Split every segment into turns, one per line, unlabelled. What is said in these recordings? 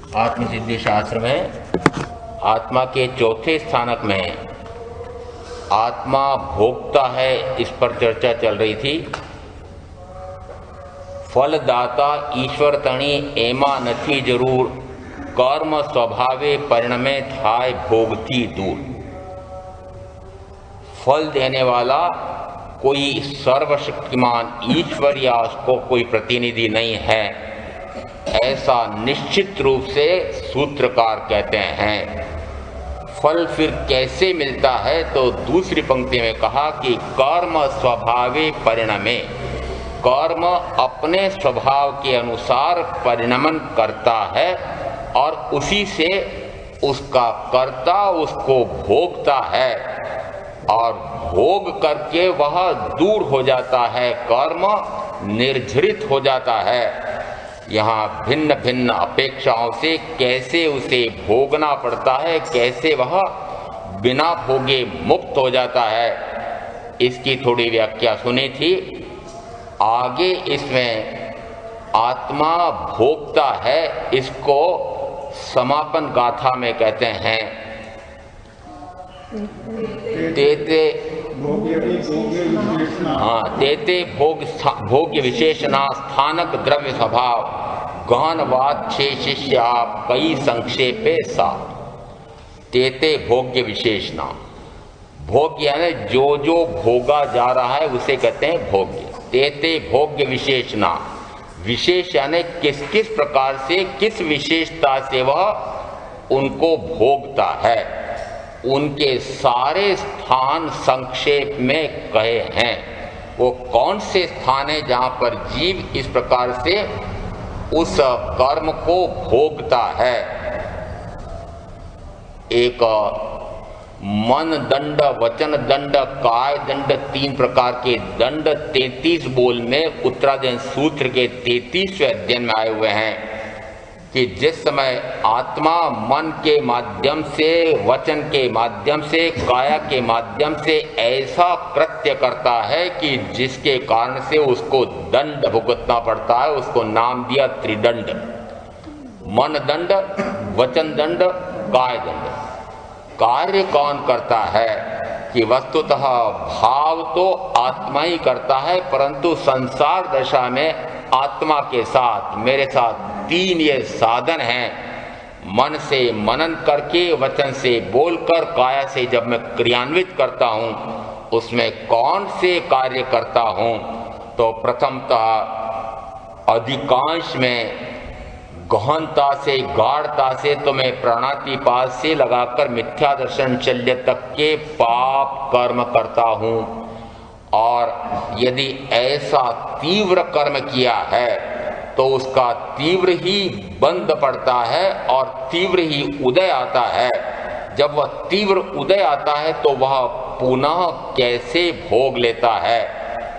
आत्मसिद्धि शास्त्र में आत्मा के चौथे स्थानक में आत्मा भोक्ता है, इस पर चर्चा चल रही थी। फलदाता ईश्वर तणी एमा नथी जरूर, कर्म स्वभावे परिणमे थाय भोगती दूर। फल देने वाला कोई सर्वशक्तिमान ईश्वर या उसको कोई प्रतिनिधि नहीं है, ऐसा निश्चित रूप से सूत्रकार कहते हैं। फल फिर कैसे मिलता है, तो दूसरी पंक्ति में कहा कि कर्म स्वभावे परिणमे, कर्म अपने स्वभाव के अनुसार परिणमन करता है और उसी से उसका कर्ता उसको भोगता है और भोग करके वह दूर हो जाता है, कर्म निर्झरित हो जाता है। यहाँ भिन्न भिन्न अपेक्षाओं से कैसे उसे भोगना पड़ता है, कैसे वह बिना भोगे मुक्त हो जाता है, इसकी थोड़ी व्याख्या सुनी थी। आगे इसमें आत्मा भोगता है, इसको समापन गाथा में कहते हैं तेते भोग्य विशेषणा स्थानक द्रव्य स्वभाव गहनवाद छे शिष्य आप कई संक्षेपे सा। तेते भोग्य विशेषणा, भोग्य यानी जो जो भोगा जा रहा है उसे कहते हैं भोग्य। तेते भोग्य विशेषणा, विशेष यानी किस किस प्रकार से, किस विशेषता से वह उनको भोगता है, उनके सारे स्थान संक्षेप में कहे हैं। वो कौन से स्थान है जहाँ पर जीव इस प्रकार से उस कर्म को भोगता है। एक मन दंड, वचन दंड, काय दंड, 3 प्रकार के दंड 33 बोल में उत्तरायण सूत्र के 33वें अध्ययन में आए हुए हैं कि जिस समय आत्मा मन के माध्यम से, वचन के माध्यम से, काया के माध्यम से ऐसा कृत्य करता है कि जिसके कारण से उसको दंड भुगतना पड़ता है, उसको नाम दिया त्रिदंड। मन दंड, वचन दंड, काय दंड। कार्य कौन करता है कि वस्तुतः भाव तो आत्मा ही करता है, परंतु संसार दशा में आत्मा के साथ, मेरे साथ 3 ये साधन हैं। मन से मनन करके, वचन से बोलकर, काया से जब मैं क्रियान्वित करता हूँ, उसमें कौन से कार्य करता हूँ, तो प्रथमतः अधिकांश में गहनता से, गाढ़ता से तो मैं प्राणातिपात से लगाकर मिथ्या दर्शन शल्य तक के पाप कर्म करता हूँ। और यदि ऐसा तीव्र कर्म किया है तो उसका तीव्र ही बंध पड़ता है और तीव्र ही उदय आता है। जब वह तीव्र उदय आता है तो वह पुनः कैसे भोग लेता है,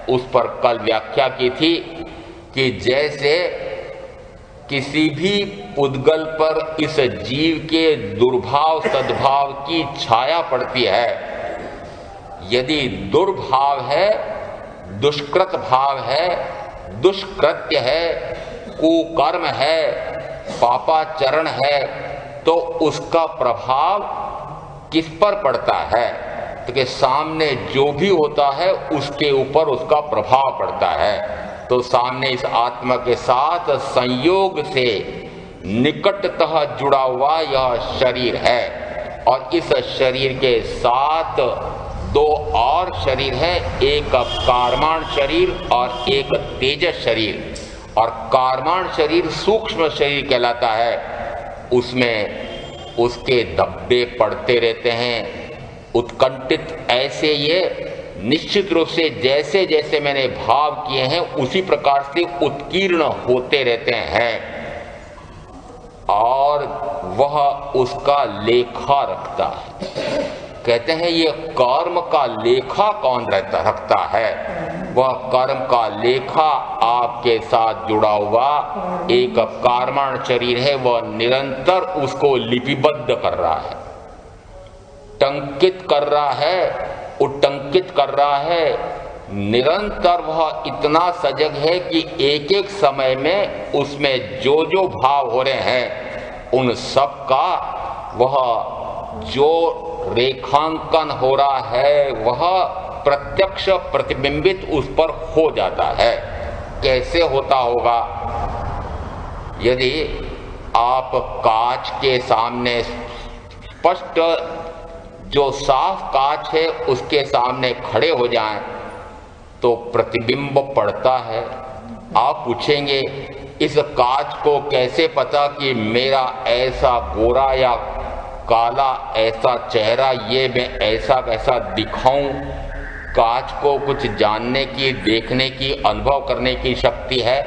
उस पर कल व्याख्या की थी कि जैसे किसी भी उद्गल पर इस जीव के दुर्भाव सद्भाव की छाया पड़ती है। यदि दुर्भाव है, दुष्कृत भाव है, दुष्कृत्य है, कुकर्म है, पापाचरण है, तो उसका प्रभाव किस पर पड़ता है, तो कि सामने जो भी होता है उसके ऊपर उसका प्रभाव पड़ता है। तो सामने इस आत्मा के साथ संयोग से निकटतः जुड़ा हुआ यह शरीर है और इस शरीर के साथ 2 और शरीर है, एक कारमाण शरीर और एक तेजस शरीर। और कारमाण शरीर सूक्ष्म शरीर कहलाता है, उसमें उसके धब्बे पड़ते रहते हैं, उत्कंठित ऐसे ये निश्चित रूप से जैसे जैसे मैंने भाव किए हैं उसी प्रकार से उत्कीर्ण होते रहते हैं और वह उसका लेखा रखता है। कहते हैं ये कर्म का लेखा कौन रखता है, वह कर्म का लेखा आपके साथ जुड़ा हुआ एक कारमाण शरीर है, वह निरंतर उसको लिपिबद्ध कर रहा है, टंकित कर रहा है, उट्टंकित कर रहा है। निरंतर वह इतना सजग है कि एक एक समय में उसमें जो जो भाव हो रहे हैं उन सब का वह जो रेखांकन हो रहा है वह प्रत्यक्ष प्रतिबिंबित उस पर हो जाता है। कैसे होता होगा? यदि आप कांच के सामने स्पष्ट जो साफ कांच है उसके सामने खड़े हो जाएं तो प्रतिबिंब पड़ता है। आप पूछेंगे इस कांच को कैसे पता कि मेरा ऐसा गोरा या काला ऐसा चेहरा, ये मैं ऐसा कैसा दिखाऊं? कांच को कुछ जानने की, देखने की, अनुभव करने की शक्ति है,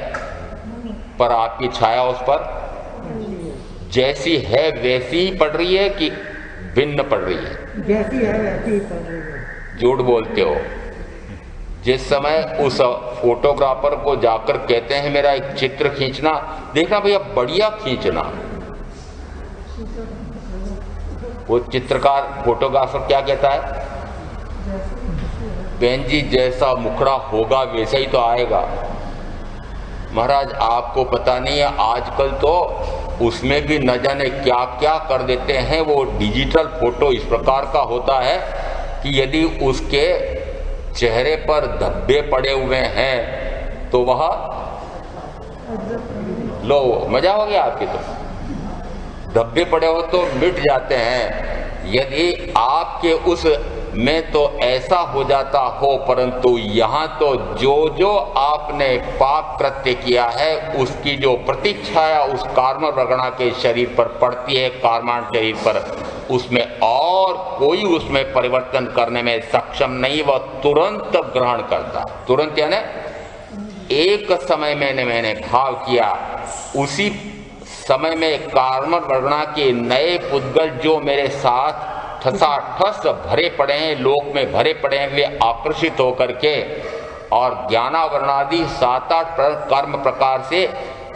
पर आपकी छाया उस पर जैसी है वैसी ही पड़ रही है कि भिन्न पड़ रही है?
जैसी है वैसी ही पड़ रही है।
झूठ बोलते हो। जिस समय उस फोटोग्राफर को जाकर कहते हैं मेरा एक चित्र खींचना, देखना भैया बढ़िया खींचना, वो चित्रकार फोटोग्राफर क्या कहता है? बहन जी जैसा मुखड़ा होगा वैसा ही तो आएगा। महाराज आपको पता नहीं है, आजकल तो उसमें भी न जाने क्या क्या कर देते हैं। वो डिजिटल फोटो इस प्रकार का होता है कि यदि उसके चेहरे पर धब्बे पड़े हुए हैं तो वह लो मजा हो गया आपके, तो धब्बे पड़े हो तो मिट जाते हैं। यदि आपके उस में तो ऐसा हो जाता हो, परंतु यहाँ तो जो जो आपने पाप कृत्य किया है उसकी जो प्रतिच्छाया उस कार्म वर्गणा के शरीर पर पड़ती है, कार्माण शरीर पर, उसमें और कोई उसमें परिवर्तन करने में सक्षम नहीं। वह तुरंत ग्रहण करता, तुरंत यानी एक समय मैंने भाव किया, उसी समय में कार्म वर्गणा के नए पुद्गल जो मेरे साथ ठसाठस भरे पड़े हैं, लोक में भरे पड़े हैं, वे आकर्षित होकर के और ज्ञानावरणादि 7-8 कर्म प्रकार से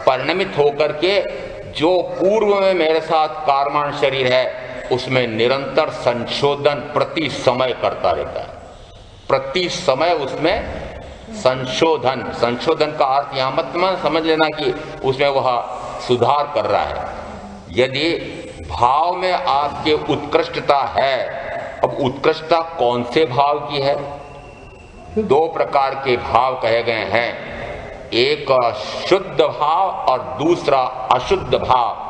परिणमित होकर के जो पूर्व में मेरे साथ कार्माण शरीर है उसमें निरंतर संशोधन प्रति समय करता रहता है। प्रति समय उसमें संशोधन, संशोधन का अर्थ यहाँ मत समझ लेना कि उसमें वह सुधार कर रहा है। यदि भाव में आपके उत्कृष्टता है, अब उत्कृष्टता कौन से भाव की है? 2 प्रकार के भाव कहे गए हैं, एक शुद्ध भाव और दूसरा अशुद्ध भाव।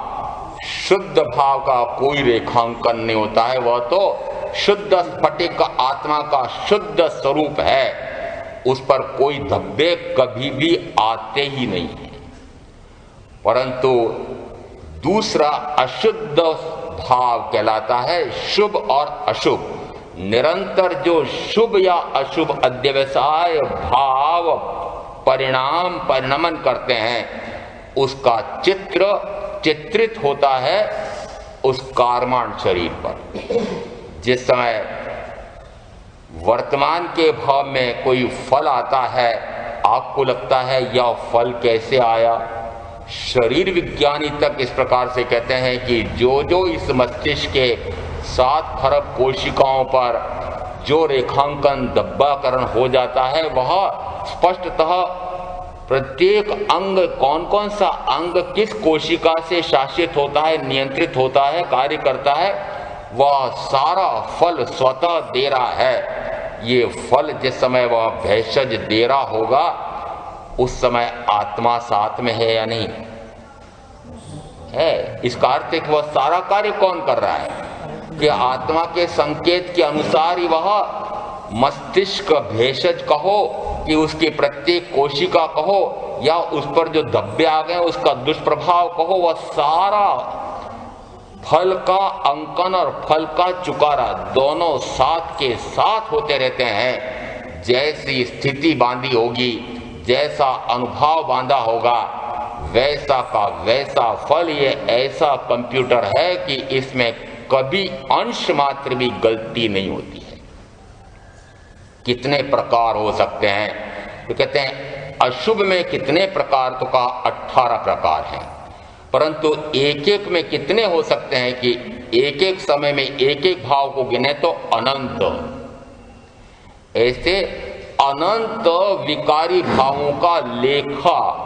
शुद्ध भाव का कोई रेखांकन नहीं होता है, वह तो शुद्ध स्फटिक आत्मा का शुद्ध स्वरूप है, उस पर कोई धब्बे कभी भी आते ही नहीं है। परंतु दूसरा अशुद्ध भाव कहलाता है, शुभ और अशुभ। निरंतर जो शुभ या अशुभ अध्यवसाय भाव परिणाम परिणमन करते हैं उसका चित्र चित्रित होता है उस कार्माण शरीर पर। जिस समय वर्तमान के भाव में कोई फल आता है, आपको लगता है यह फल कैसे आया? शरीर विज्ञानी तक इस प्रकार से कहते हैं कि जो जो इस मस्तिष्क के 7 खरब कोशिकाओं पर जो रेखांकन धब्बाकरण हो जाता है वह स्पष्टतः प्रत्येक अंग, कौन कौन सा अंग किस कोशिका से शासित होता है, नियंत्रित होता है, कार्य करता है, वह सारा फल स्वतः दे रहा है। ये फल जिस समय वह भेषज दे रहा होगा उस समय आत्मा साथ में है या नहीं है? इसका अर्थ है कि वह सारा कार्य कौन कर रहा है? कि आत्मा के संकेत के अनुसार ही वह मस्तिष्क भेषज कहो कि उसकी प्रत्येक कोशिका कहो या उस पर जो धब्बे आ गए उसका दुष्प्रभाव कहो, वह सारा फल का अंकन और फल का चुकारा दोनों साथ के साथ होते रहते हैं। जैसी स्थिति बांधी होगी, जैसा अनुभव बांधा होगा, वैसा का वैसा फल। ये ऐसा कंप्यूटर है कि इसमें कभी अंश मात्र भी गलती नहीं होती है। कितने प्रकार हो सकते हैं? तो कहते हैं अशुभ में कितने प्रकार, तो का 18 प्रकार हैं, परंतु एक एक में कितने हो सकते हैं कि एक एक समय में एक एक भाव को गिने तो अनंत। ऐसे अनंत विकारी भावों का लेखा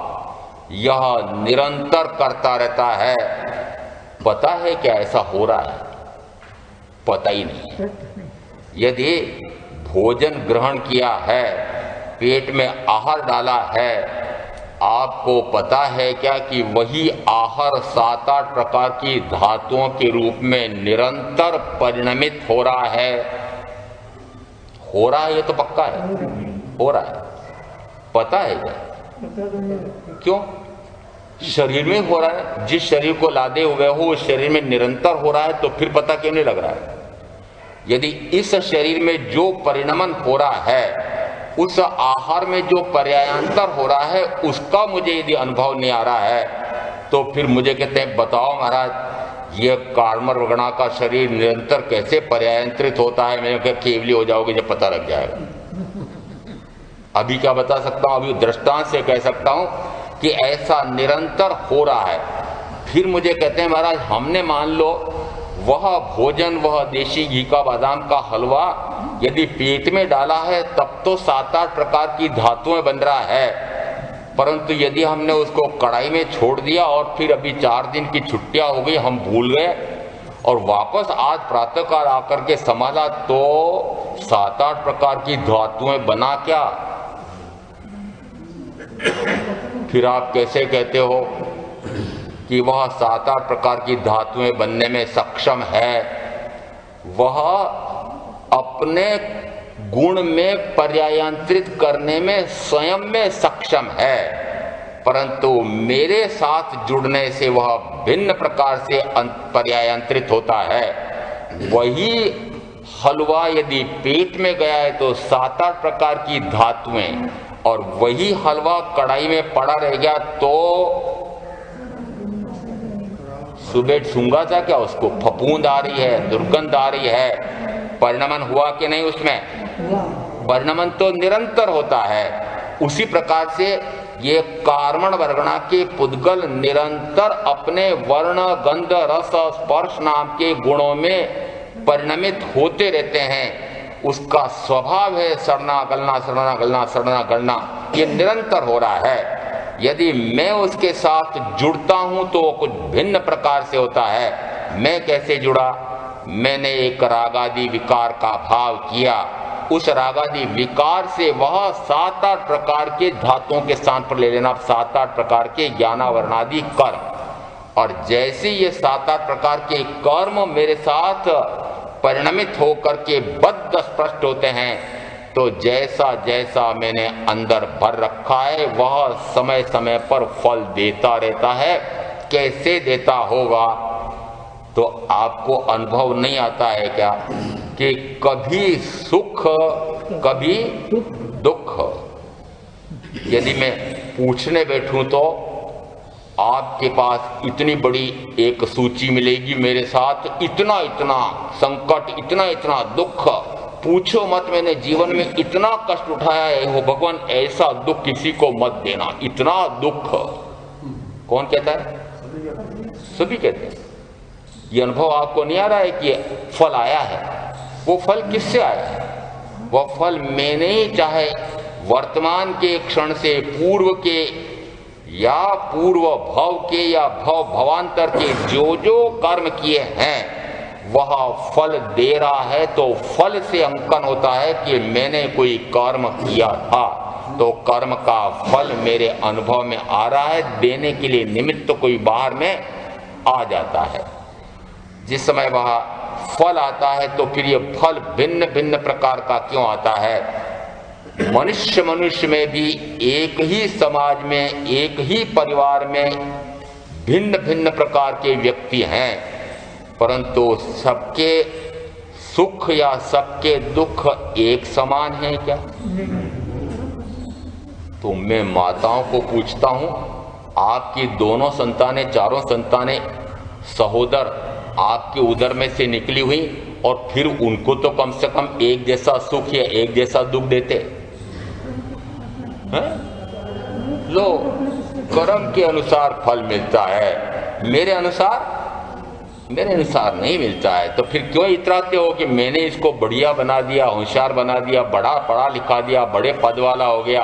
यह निरंतर करता रहता है। पता है क्या ऐसा हो रहा है? पता ही नहीं। यदि भोजन ग्रहण किया है, पेट में आहार डाला है, आपको पता है क्या कि वही आहार 7-8 प्रकार की धातुओं के रूप में निरंतर परिणमित हो रहा है? हो रहा है, ये तो पक्का है, हो रहा है। पता है क्या? क्यों? शरीर में हो रहा है। जिस शरीर को लादे हुए हो उस शरीर में निरंतर हो रहा है, तो फिर पता क्यों नहीं लग रहा है? यदि इस शरीर में जो परिणमन हो रहा है, उस आहार में जो पर्यायांतर हो रहा है, उसका मुझे यदि अनुभव नहीं आ रहा है, तो फिर मुझे कहते हैं बताओ महाराज ये कार्मरगणा का शरीर निरंतर कैसे पर्यायंत्रित होता है? मैंने कहा केवली हो जाओगे जब पता लग जाएगा। अभी क्या बता सकता हूं? अभी दृष्टांत से कह सकता हूं कि ऐसा निरंतर हो रहा है। फिर मुझे कहते हैं महाराज हमने मान लो वह भोजन, वह देशी घी का बादाम का हलवा यदि पेट में डाला है तब तो 7-8 प्रकार की धातुएं बन रहा है, परंतु यदि हमने उसको कढ़ाई में छोड़ दिया और फिर अभी 4 दिन की छुट्टियां हो गई, हम भूल गए और वापस आज प्रातःकाल आकर के संभाला तो 7-8 प्रकार की धातुएं बना क्या? फिर आप कैसे कहते हो कि वह 7-8 प्रकार की धातुएं बनने में सक्षम है? वह अपने गुण में पर्यायांतरित करने में स्वयं में सक्षम है, परंतु मेरे साथ जुड़ने से वह भिन्न प्रकार से पर्यायांतरित होता है। वही हलवा यदि पेट में गया है तो 7-8 प्रकार की धातुएं, और वही हलवा कढ़ाई में पड़ा रह गया तो सुबह सूंघा था क्या? उसको फफूंद आ रही है, दुर्गंध आ रही है, परिणमन हुआ कि नहीं? उसमें परिणमन तो निरंतर होता है। उसी प्रकार से ये कार्मण वर्गणा के पुद्गल निरंतर अपने वर्ण, गंध, रस, स्पर्श नाम के गुणों में परिणमित होते रहते हैं। उसका स्वभाव है सड़ना गलना, सड़ना गलना, सड़ना गलना, ये निरंतर हो रहा है। यदि मैं उसके साथ जुड़ता हूं तो कुछ भिन्न प्रकार से होता है। मैं कैसे जुड़ा? मैंने एक रागादि विकार का भाव किया, उस रागादि विकार से वह 7-8 प्रकार के धातुओं के स्थान पर ले लेना 7-8 प्रकार के ज्ञानावरणादि कर्म, और जैसे ये 7-8 प्रकार के कर्म मेरे साथ परिणमित होकर के बद्ध स्पष्ट होते हैं, तो जैसा जैसा मैंने अंदर भर रखा है वह समय समय पर फल देता रहता है। कैसे देता होगा? तो आपको अनुभव नहीं आता है क्या कि कभी सुख कभी दुख? यदि मैं पूछने बैठूं तो आपके पास इतनी बड़ी एक सूची मिलेगी, मेरे साथ इतना इतना संकट, इतना इतना दुख, पूछो मत, मैंने जीवन में इतना कष्ट उठाया है, हो भगवान ऐसा दुख किसी को मत देना, इतना दुख। कौन कहता है? सभी कहते हैं। ये अनुभव आपको नहीं आ रहा है कि फल आया है? वो फल किससे आया है? वह फल मैंने ही चाहे वर्तमान के क्षण से पूर्व के या पूर्व भव के या भव भवांतर के जो जो कर्म किए हैं वह फल दे रहा है। तो फल से अंकन होता है कि मैंने कोई कर्म किया था, तो कर्म का फल मेरे अनुभव में आ रहा है। देने के लिए निमित्त तो कोई बाहर में आ जाता है। जिस समय वह फल आता है तो फिर ये फल भिन्न भिन्न प्रकार का क्यों आता है? मनुष्य में भी एक ही समाज में, एक ही परिवार में भिन्न भिन्न प्रकार के व्यक्ति हैं, परंतु सबके सुख या सबके दुख एक समान है क्या? तो मैं माताओं को पूछता हूं, आपकी दोनों संतानें, चारों संतानें, सहोदर आपके उदर में से निकली हुई, और फिर उनको तो कम से कम एक जैसा सुख या एक जैसा दुख देते हैं? लो, कर्म के अनुसार फल मिलता है, मेरे अनुसार नहीं मिलता है। तो फिर क्यों इतराते हो कि मैंने इसको बढ़िया बना दिया, होशियार बना दिया, बड़ा पढ़ा लिखा दिया, बड़े पद वाला हो गया?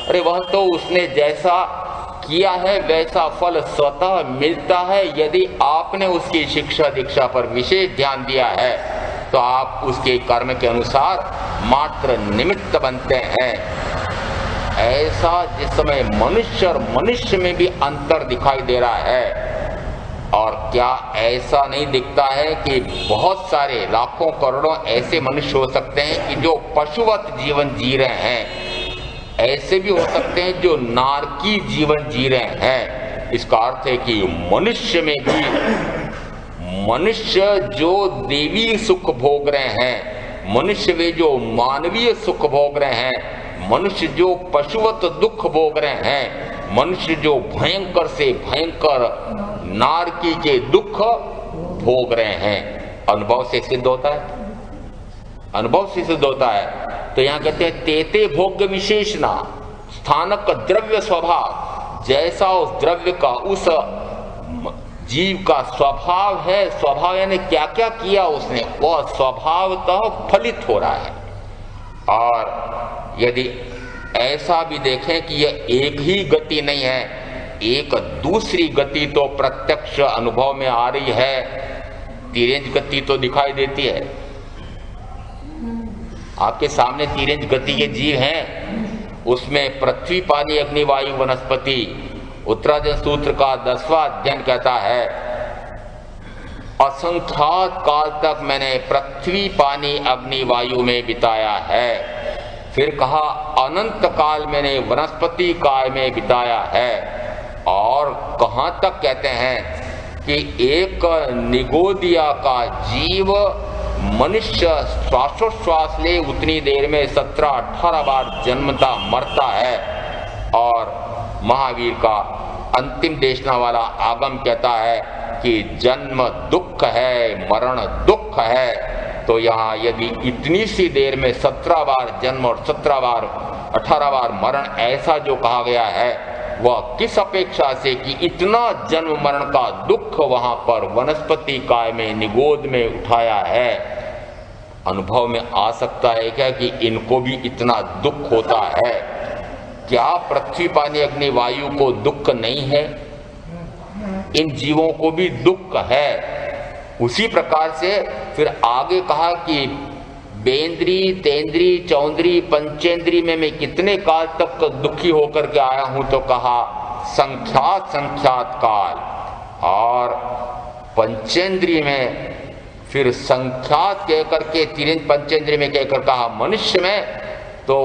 अरे वह तो उसने जैसा किया है वैसा फल स्वतः मिलता है। यदि आपने उसकी शिक्षा दीक्षा पर विशेष ध्यान दिया है तो आप उसके कर्म के अनुसार मात्र निमित्त बनते हैं। ऐसा जिस समय मनुष्य और मनुष्य में भी अंतर दिखाई दे रहा है, और क्या ऐसा नहीं दिखता है कि बहुत सारे लाखों करोड़ों ऐसे मनुष्य हो सकते हैं कि जो पशुवत जीवन जी रहे हैं, ऐसे भी हो सकते हैं जो नारकी जीवन जी रहे हैं। इसका अर्थ है कि मनुष्य में भी, मनुष्य जो देवी सुख भोग रहे हैं, मनुष्य में जो मानवीय सुख भोग रहे हैं, मनुष्य जो पशुवत दुख भोग रहे हैं, मनुष्य जो भयंकर से भयंकर नारकी के दुख भोग रहे हैं, अनुभव से सिद्ध होता है, अनुभव से सिद्ध होता है। तो यहां कहते हैं तेते भोग्य विशेषणा स्थानक द्रव्य स्वभाव, जैसा उस द्रव्य का उस जीव का स्वभाव है, स्वभाव यानी क्या क्या किया उसने, वह स्वभावतः फलित हो रहा है। और यदि ऐसा भी देखें कि यह एक ही गति नहीं है, एक दूसरी गति तो प्रत्यक्ष अनुभव में आ रही है, तिरंज गति तो दिखाई देती है। आपके सामने तिरंज गति के जीव हैं, उसमें पृथ्वी पानी अग्नि वायु वनस्पति। उत्तरार्जुन सूत्र का 10वां अध्ययन कहता है, असंख्यात काल तक मैंने पृथ्वी पानी अग्नि वायु में बिताया है। फिर कहा अनंत काल मैंने वनस्पति काल में बिताया है। और कहां तक कहते हैं कि एक निगोदिया का जीव मनुष्य श्वासोश्वास ले उतनी देर में 17-18 बार जन्मता मरता है। और महावीर का अंतिम देशना वाला आगम कहता है कि जन्म दुख है, मरण दुख है। तो यहाँ यदि इतनी सी देर में 17 बार जन्म और 18 बार मरण, ऐसा जो कहा गया है, वह किस अपेक्षा से कि इतना जन्म मरण का दुख वहां पर वनस्पति काय में निगोद में उठाया है। अनुभव में आ सकता है क्या कि इनको भी इतना दुख होता है? क्या पृथ्वी पानी अग्नि वायु को दुख नहीं है? इन जीवों को भी दुख है। उसी प्रकार से फिर आगे कहा कि बेंद्री तेंद्री चौंद्री पंचेंद्री में मैं कितने काल तक दुखी होकर के आया हूं, तो कहा संख्यात काल। और पंचेंद्री में फिर संख्यात कहकर के तिरंज पंचेंद्री में कहकर कहा मनुष्य में, तो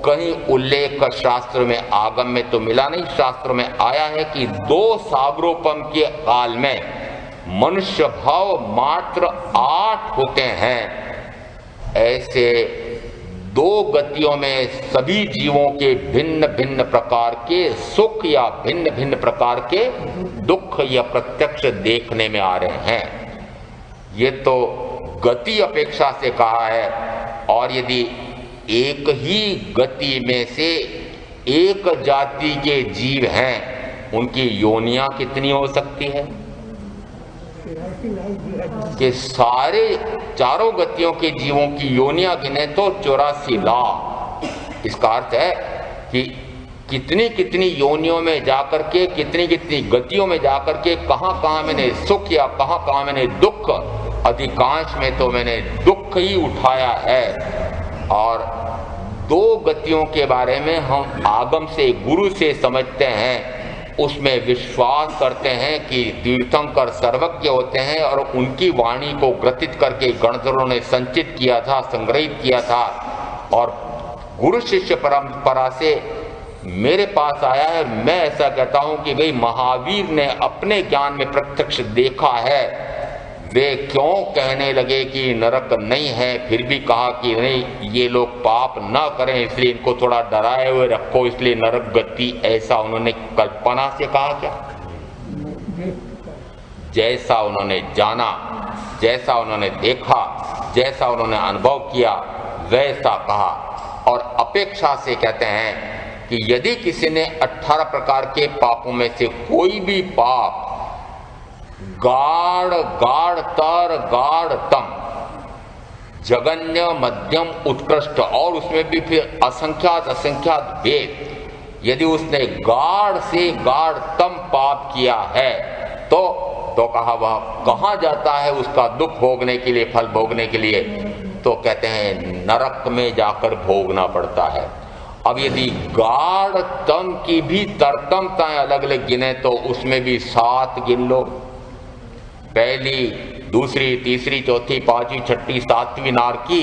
कहीं उल्लेख शास्त्र में आगम में तो मिला नहीं। शास्त्रों में आया है कि 2 सागरोपम के काल में मनुष्य भाव मात्र 8 होते हैं। ऐसे 2 गतियों में सभी जीवों के भिन्न भिन्न प्रकार के सुख या भिन्न भिन्न प्रकार के दुख या प्रत्यक्ष देखने में आ रहे हैं। ये तो गति अपेक्षा से कहा है। और यदि एक ही गति में से एक जाति के जीव हैं, उनकी योनियां कितनी हो सकती है? कि सारे चारों गतियों के जीवों की योनियां गिने तो 84 लाख। इसका अर्थ है कि कितनी कितनी योनियों में जाकर के, कितनी कितनी गतियों में जाकर के, कहां कहां मैंने सुख या कहां कहां मैंने दुख, अधिकांश में तो मैंने दुख ही उठाया है। और 2 गतियों के बारे में हम आगम से, गुरु से समझते हैं, उसमें विश्वास करते हैं कि तीर्थंकर सर्वज्ञ होते हैं और उनकी वाणी को ग्रथित करके गणधरों ने संचित किया था, संग्रहित किया था। और गुरु शिष्य परंपरा से मेरे पास आया है। मैं ऐसा कहता हूं कि भाई महावीर ने अपने ज्ञान में प्रत्यक्ष देखा है। वे क्यों कहने लगे कि नरक नहीं है, फिर भी कहा कि नहीं, ये लोग पाप न करें इसलिए इनको थोड़ा डराए हुए रखो, इसलिए नरक गति, ऐसा उन्होंने कल्पना से कहा क्या? जैसा उन्होंने जाना, जैसा उन्होंने देखा, जैसा उन्होंने अनुभव किया, वैसा कहा। और अपेक्षा से कहते हैं कि यदि किसी ने 18 प्रकार के पापों में से कोई भी पाप गाढ़ गाढ़तर गाढ़तम, जगन्य, मध्यम, उत्कृष्ट, और उसमें भी फिर असंख्यात असंख्यात भेद, यदि उसने गाढ़ से गाढ़तम पाप किया है तो कहा वह कहाँ जाता है उसका दुख भोगने के लिए, फल भोगने के लिए? तो कहते हैं नरक में जाकर भोगना पड़ता है। अब यदि गाढ़तम की भी तरतमताएं अलग अलग गिने तो उसमें भी 7 गिन लो। पहली, दूसरी, तीसरी, चौथी, पांचवी, छठी, 7वीं नारकी,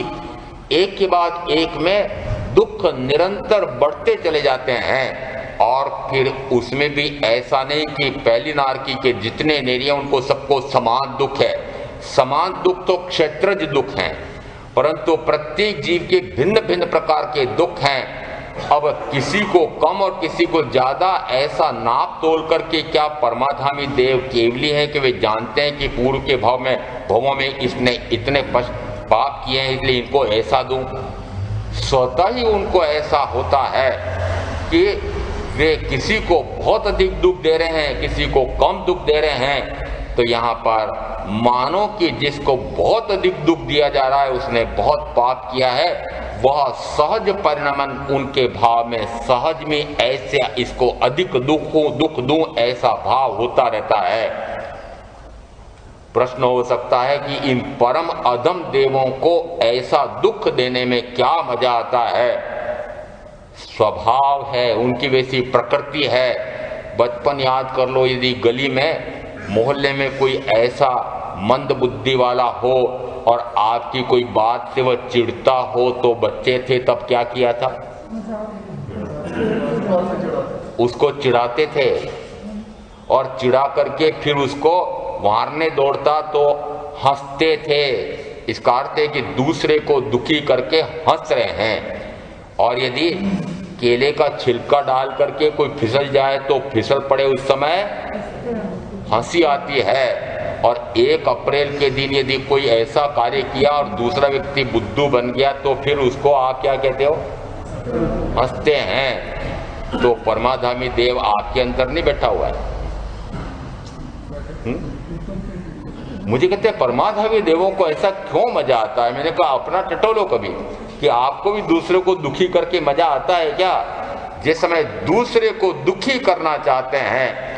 एक के बाद एक में दुख निरंतर बढ़ते चले जाते हैं। और फिर उसमें भी ऐसा नहीं कि पहली नारकी के जितने नेरी हैं उनको सबको समान दुख है। समान दुख तो क्षेत्रज दुख हैं, परंतु प्रत्येक जीव के भिन्न भिन्न प्रकार के दुख हैं। अब किसी को कम और किसी को ज्यादा ऐसा नाप तोल करके क्या परमाधामी देव केवली है कि वे जानते हैं कि पूर्व के भवों में इसने इतने पाप किए हैं इसलिए इनको ऐसा दूं? स्वतः ही उनको ऐसा होता है कि वे किसी को बहुत अधिक दुख दे रहे हैं, किसी को कम दुख दे रहे हैं। तो यहाँ पर मानो कि जिसको बहुत अधिक दुख दिया जा रहा है उसने बहुत पाप किया है, वह सहज परिणमन उनके भाव में सहज में ऐसे इसको अधिक दुख दूं ऐसा भाव होता रहता है। प्रश्न हो सकता है कि इन परम अधम देवों को ऐसा दुख देने में क्या मजा आता है? स्वभाव है, उनकी वैसी प्रकृति है। बचपन याद कर लो, यदि गली में मोहल्ले में कोई ऐसा मंद बुद्धि वाला हो और आपकी कोई बात से वह चिढ़ता हो, तो बच्चे थे तब क्या किया था? उसको चिढ़ाते थे और चिढ़ा करके फिर उसको मारने दौड़ता तो हंसते थे। इसका अर्थ है कि दूसरे को दुखी करके हंस रहे हैं। और यदि केले का छिलका डाल करके कोई फिसल जाए तो फिसल पड़े, उस समय हंसी आती है। और 1 अप्रैल के दिन यदि कोई ऐसा कार्य किया और दूसरा व्यक्ति बुद्धू बन गया तो फिर उसको आप क्या कहते हो? हंसते हैं। तो परमाधामी देव आपके अंदर नहीं बैठा हुआ है। मुझे कहते हैं परमाधामी देवों को ऐसा क्यों मजा आता है? मैंने कहा अपना टटोलो कभी कि आपको भी दूसरे को दुखी करके मजा आता है क्या? जिस समय दूसरे को दुखी करना चाहते हैं,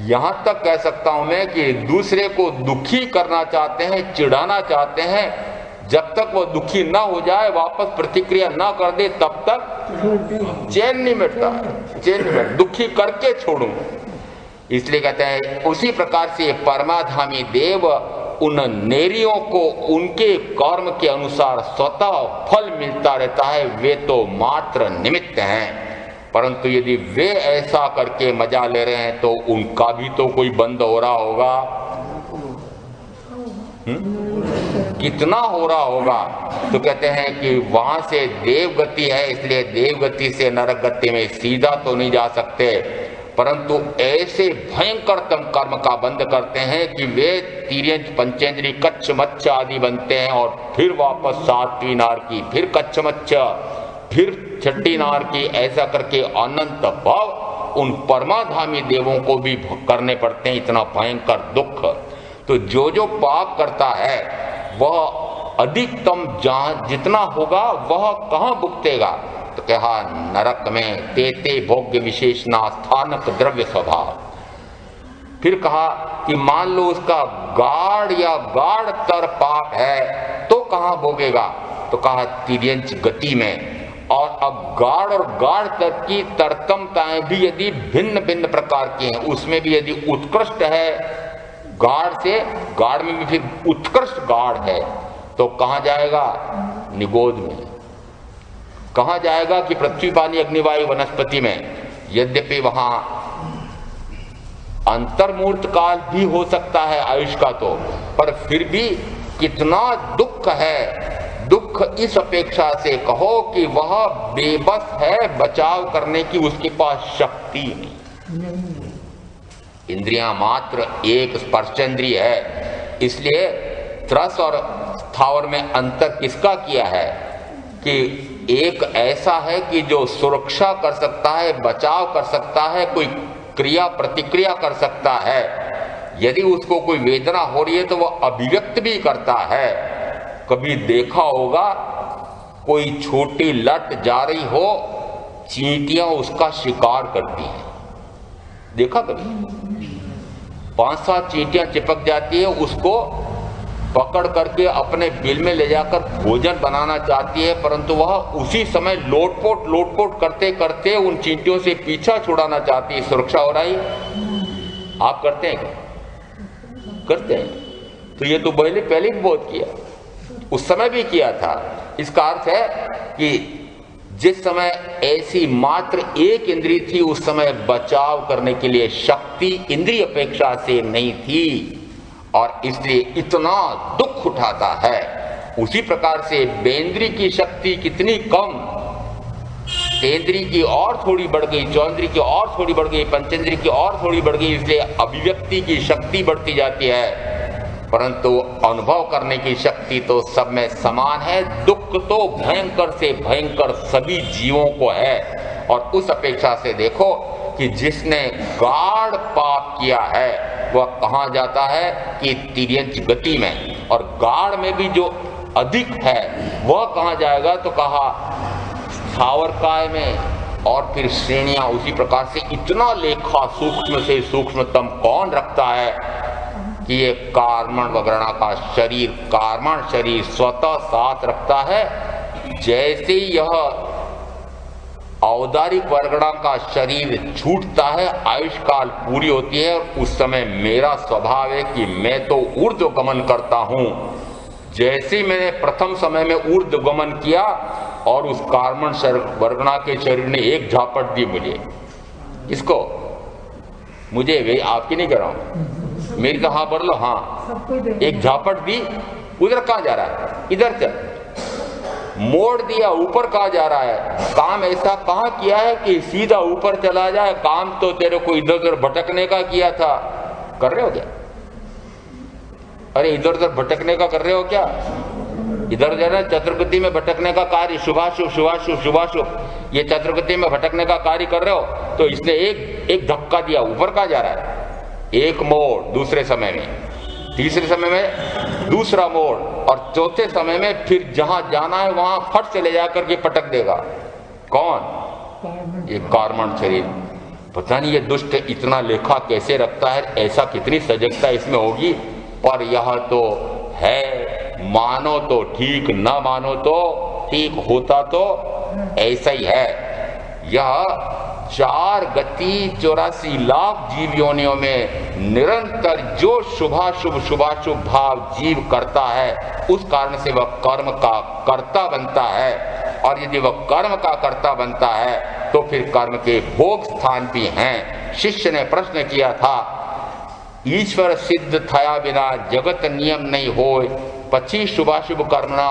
यहां तक कह सकता हूं मैं कि दूसरे को दुखी करना चाहते हैं, चिढ़ाना चाहते हैं, जब तक वो दुखी ना हो जाए, वापस प्रतिक्रिया ना कर दे, तब तक चैन नहीं मिटता। चैन नहीं मिटता, दुखी करके छोड़ूं। इसलिए कहते हैं उसी प्रकार से परमाधामी देव उन नेरियों को उनके कर्म के अनुसार स्वतः फल मिलता रहता है। वे तो मात्र निमित्त हैं, परंतु यदि वे ऐसा करके मजा ले रहे हैं तो उनका भी तो कोई बंद हो रहा होगा। कितना हो रहा होगा? तो कहते हैं कि वहां से देवगति है, इसलिए देवगति से नरक गति में सीधा तो नहीं जा सकते, परंतु ऐसे भयंकरतम कर्म का बंद करते हैं कि वे तिर्यंच, पंचेंद्री, कच्छ मच्छ आदि बनते हैं और फिर वापस 7वीं नारकी, फिर कच्छ मच्छ, फिर 6ठी नारकी, ऐसा करके अनंत भाव उन परमाधामी देवों को भी करने पड़ते हैं। इतना भयंकर दुख। तो जो पाप करता है वह अधिकतम जितना होगा वह कहाँ भुगतेगा? तो कहा नरक में तेते भोग्य विशेषणा स्थानक द्रव्य स्वभाव। फिर कहा कि मान लो उसका गाढ़ या गाढ़तर पाप है तो कहाँ भोगेगा? तो कहा तिर्यंच गति में। और अब गाढ़ और गाढ़ तक की तरतमताएं भी यदि भिन्न भिन्न प्रकार की हैं, उसमें भी यदि उत्कृष्ट है, गाढ़ से गाढ़ में भी फिर उत्कृष्ट गाढ़ है, तो कहाँ जाएगा? निगोद में। कहाँ जाएगा? कि पृथ्वी, पानी, अग्निवायु, वनस्पति में। यद्यपि वहां अंतर्मूर्त काल भी हो सकता है आयुष का, तो पर फिर भी कितना दुख है। दुख इस अपेक्षा से कहो कि वह बेबस है, बचाव करने की उसके पास शक्ति नहीं। इंद्रियां मात्र एक स्पर्शेंद्रिय है। इसलिए त्रस और स्थावर में अंतर किसका किया है? कि एक ऐसा है कि जो सुरक्षा कर सकता है, बचाव कर सकता है, कोई क्रिया प्रतिक्रिया कर सकता है। यदि उसको कोई वेदना हो रही है तो वह अभिव्यक्त भी करता है। कभी देखा होगा कोई छोटी लट जा रही हो, चींटियां उसका शिकार करती हैं। देखा कभी? 5-7 चींटियां चिपक जाती है, उसको पकड़ करके अपने बिल में ले जाकर भोजन बनाना चाहती है, परंतु वह उसी समय लोटपोट करते करते उन चींटियों से पीछा छुड़ाना चाहती है। सुरक्षा हो रही है। आप करते हैं क्या? करते हैं। तो ये तो पहले भी बहुत किया, उस समय भी किया था। इसका अर्थ है कि जिस समय ऐसी मात्र एक इंद्री थी, उस समय बचाव करने के लिए शक्ति इंद्रिय अपेक्षा से नहीं थी, और इसलिए इतना दुख उठाता है। उसी प्रकार से बेंद्री की शक्ति कितनी कम, तेंद्री की और थोड़ी बढ़ गई, चौंद्री की और थोड़ी बढ़ गई, पंचेंद्री की और थोड़ी बढ़ गई, इसलिए अभिव्यक्ति की शक्ति बढ़ती जाती है, परंतु अनुभव करने की शक्ति तो सब में समान है। दुख तो भयंकर से भयंकर सभी जीवों को है। और उस अपेक्षा से देखो कि जिसने गाढ़ पाप किया है वह कहाँ जाता है कि तिर्यंच गति में, और गाढ़ में भी जो अधिक है वह कहाँ जाएगा, तो कहा स्थावरकाय में, और फिर श्रेणियां उसी प्रकार से। इतना लेखा सूक्ष्म से सूक्ष्मतम कौन रखता है कि ये कार्मण वगरणा का शरीर, कार्मण शरीर स्वतः साथ रखता है। जैसे यह औदारिक वर्गणा का शरीर छूटता है, आयुष काल पूरी होती है, उस समय मेरा स्वभाव है कि मैं तो ऊर्ध्व गमन करता हूं। जैसे मैंने प्रथम समय में ऊर्ध्व गमन किया और उस कार्मण वर्गणा के शरीर ने एक झापट दी मुझे, इसको मुझे वे आपकी नहीं कर रहा हूं, मेरी तो हाँ भर लो, हाँ एक झापट दी, उधर कहाँ जा रहा है, इधर चल, मोड़ दिया, ऊपर कहाँ जा रहा है। काम ऐसा कहाँ किया है कि सीधा ऊपर चला जाए, काम तो तेरे को इधर उधर भटकने का किया था। कर रहे हो क्या? अरे इधर उधर भटकने का कर रहे हो क्या? इधर उधर चतुर्गति में भटकने का कार्य, शुभाशुभ शुभाशुभ शुभाशुभ, ये चतुर्गति में भटकने का कार्य कर रहे हो। तो इसने एक धक्का दिया, ऊपर कहाँ जा रहा है, एक मोड़, दूसरे समय में तीसरे समय में दूसरा मोड़, और चौथे समय में फिर जहां जाना है वहां फट से ले जाकर के पटक देगा। कौन? ये कार्मण शरीर। पता नहीं ये दुष्ट इतना लेखा कैसे रखता है, ऐसा कितनी सजगता इसमें होगी। पर यह तो है, मानो तो ठीक, न मानो तो ठीक, होता तो ऐसा ही है। यह 4 गति 84 लाख जीव योनियों में निरंतर जो शुभाशुभ भाव जीव करता है, उस कारण से वह कर्म का कर्ता बनता है। और यदि वह कर्म का कर्ता बनता है तो फिर कर्म के भोग स्थान भी हैं। शिष्य ने प्रश्न किया था, ईश्वर सिद्ध थया बिना जगत नियम नहीं होय, पची शुभाशुभ कर्मना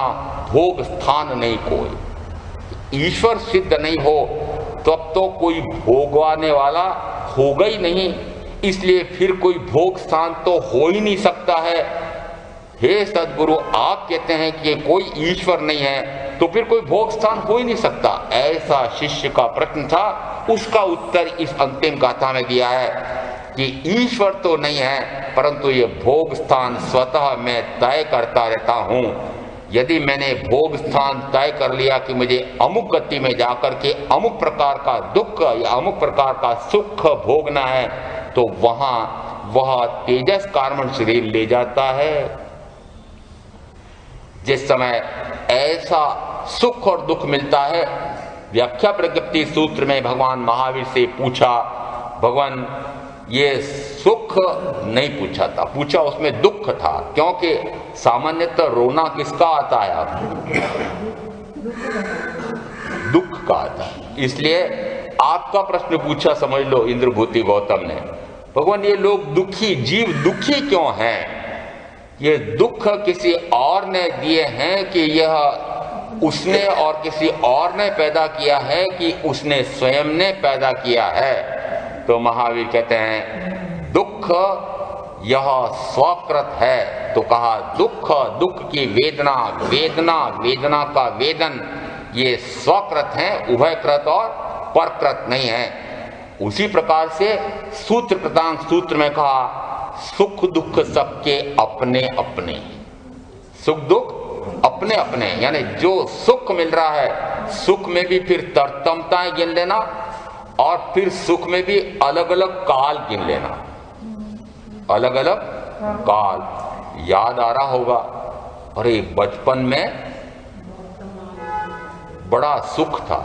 भोग स्थान नहीं कोई। ईश्वर सिद्ध नहीं हो तब तो कोई भोगवाने वाला होगा ही नहीं, इसलिए फिर कोई भोग स्थान तो हो ही नहीं सकता है। हे सद्गुरु, आप कहते हैं कि कोई ईश्वर नहीं है तो फिर कोई भोग स्थान हो ही नहीं सकता। ऐसा शिष्य का प्रश्न था, उसका उत्तर इस अंतिम गाथा में दिया है कि ईश्वर तो नहीं है, परंतु ये भोग स्थान स्वतः मैं तय करता रहता हूं। यदि मैंने भोग स्थान तय कर लिया कि मुझे अमुक गति में जाकर के अमुक प्रकार का दुख या अमुक प्रकार का सुख भोगना है, तो वहां वह तेजस कार्मण शरीर ले जाता है। जिस समय ऐसा सुख और दुख मिलता है, व्याख्या प्रज्ञप्ति सूत्र में भगवान महावीर से पूछा, भगवान ये सुख नहीं पूछा था, पूछा उसमें दुख था, क्योंकि सामान्यतः रोना किसका आता है, दुख का आता है। इसलिए आपका प्रश्न पूछा, समझ लो इंद्रभूति गौतम ने, भगवान ये लोग दुखी, जीव दुखी क्यों हैं? ये दुख किसी और ने दिए हैं कि यह उसने और किसी और ने पैदा किया है कि उसने स्वयं ने पैदा किया है? तो महावीर कहते हैं दुख यह स्वकृत है। तो कहा दुख, दुख की वेदना, वेदना, वेदना का वेदन, ये स्वकृत है, उभयकृत और परकृत नहीं है। उसी प्रकार से सूत्र कृतांग सूत्र में कहा सुख दुख सबके अपने अपने, सुख दुख अपने अपने, यानी जो सुख मिल रहा है सुख में भी फिर तरतमताएं गिन लेना और फिर सुख में भी अलग अलग काल गिन लेना, अलग अलग काल। याद आ रहा होगा, अरे बचपन में बड़ा सुख था।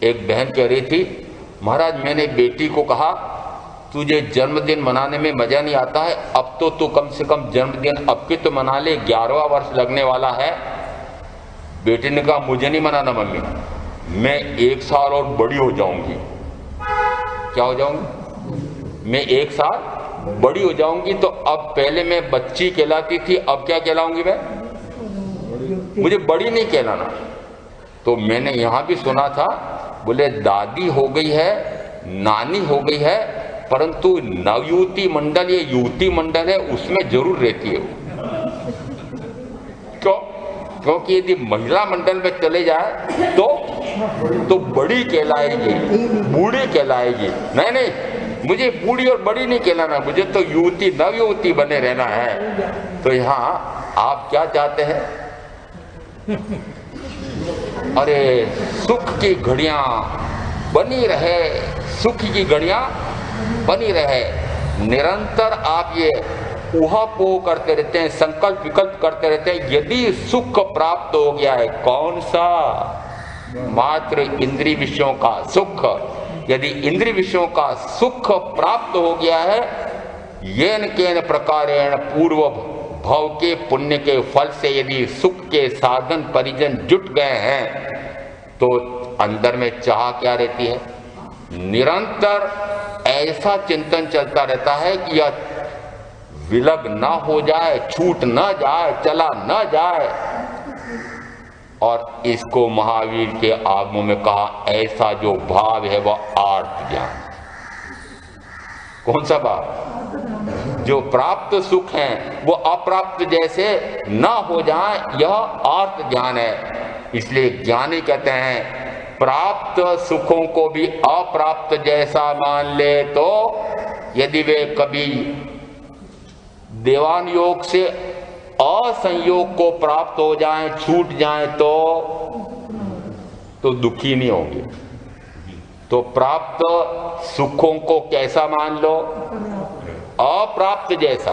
एक बहन कह रही थी, महाराज मैंने बेटी को कहा तुझे जन्मदिन मनाने में मजा नहीं आता है, अब तो तू कम से कम जन्मदिन अब के तो मना ले, 11वां वर्ष लगने वाला है। बेटी ने कहा मुझे नहीं मनाना मम्मी, मैं 1 साल और बड़ी हो जाऊंगी। क्या हो जाऊंगी? मैं 1 साल बड़ी हो जाऊंगी। तो अब पहले मैं बच्ची कहलाती थी, अब क्या कहलाऊंगी मैं? मुझे बड़ी नहीं कहलाना। तो मैंने यहां भी सुना था, बोले दादी हो गई है, नानी हो गई है, परंतु नवयुवती मंडल, ये युवती मंडल है, उसमें जरूर रहती है। क्यों? क्योंकि यदि महिला मंडल में चले जाए तो बड़ी कहलाएगी, बूढ़ी कहलाएगी। नहीं, मुझे बूढ़ी और बड़ी नहीं कहलाना, मुझे तो युवती नवयुवती बने रहना है। तो यहाँ आप क्या चाहते हैं? अरे सुख की घड़ियां बनी रहे, सुख की घड़ियां बनी रहे। निरंतर आप ये ऊहापोह करते रहते हैं, संकल्प विकल्प करते रहते हैं। यदि सुख प्राप्त हो गया है, कौन सा? मात्र इंद्रिय विषयों का सुख। यदि इंद्रिय विषयों का सुख प्राप्त हो गया है, येन केन प्रकारेण पूर्व भव के पुण्य के फल से यदि सुख के साधन परिजन जुट गए हैं, तो अंदर में चाह क्या रहती है? निरंतर ऐसा चिंतन चलता रहता है कि यह विलग न हो जाए, छूट न जाए, चला न जाए। और इसको महावीर के आगमों में कहा, ऐसा जो भाव है वह आर्त ज्ञान। कौन सा भाव? जो प्राप्त सुख हैं वो अप्राप्त जैसे न हो जाए, यह आर्त ज्ञान है। इसलिए ज्ञानी कहते हैं प्राप्त सुखों को भी अप्राप्त जैसा मान ले, तो यदि वे कभी देवान योग से असंयोग को प्राप्त हो जाएं, छूट जाएं, तो दुखी नहीं होंगे। तो प्राप्त सुखों को कैसा मान लो? अप्राप्त जैसा,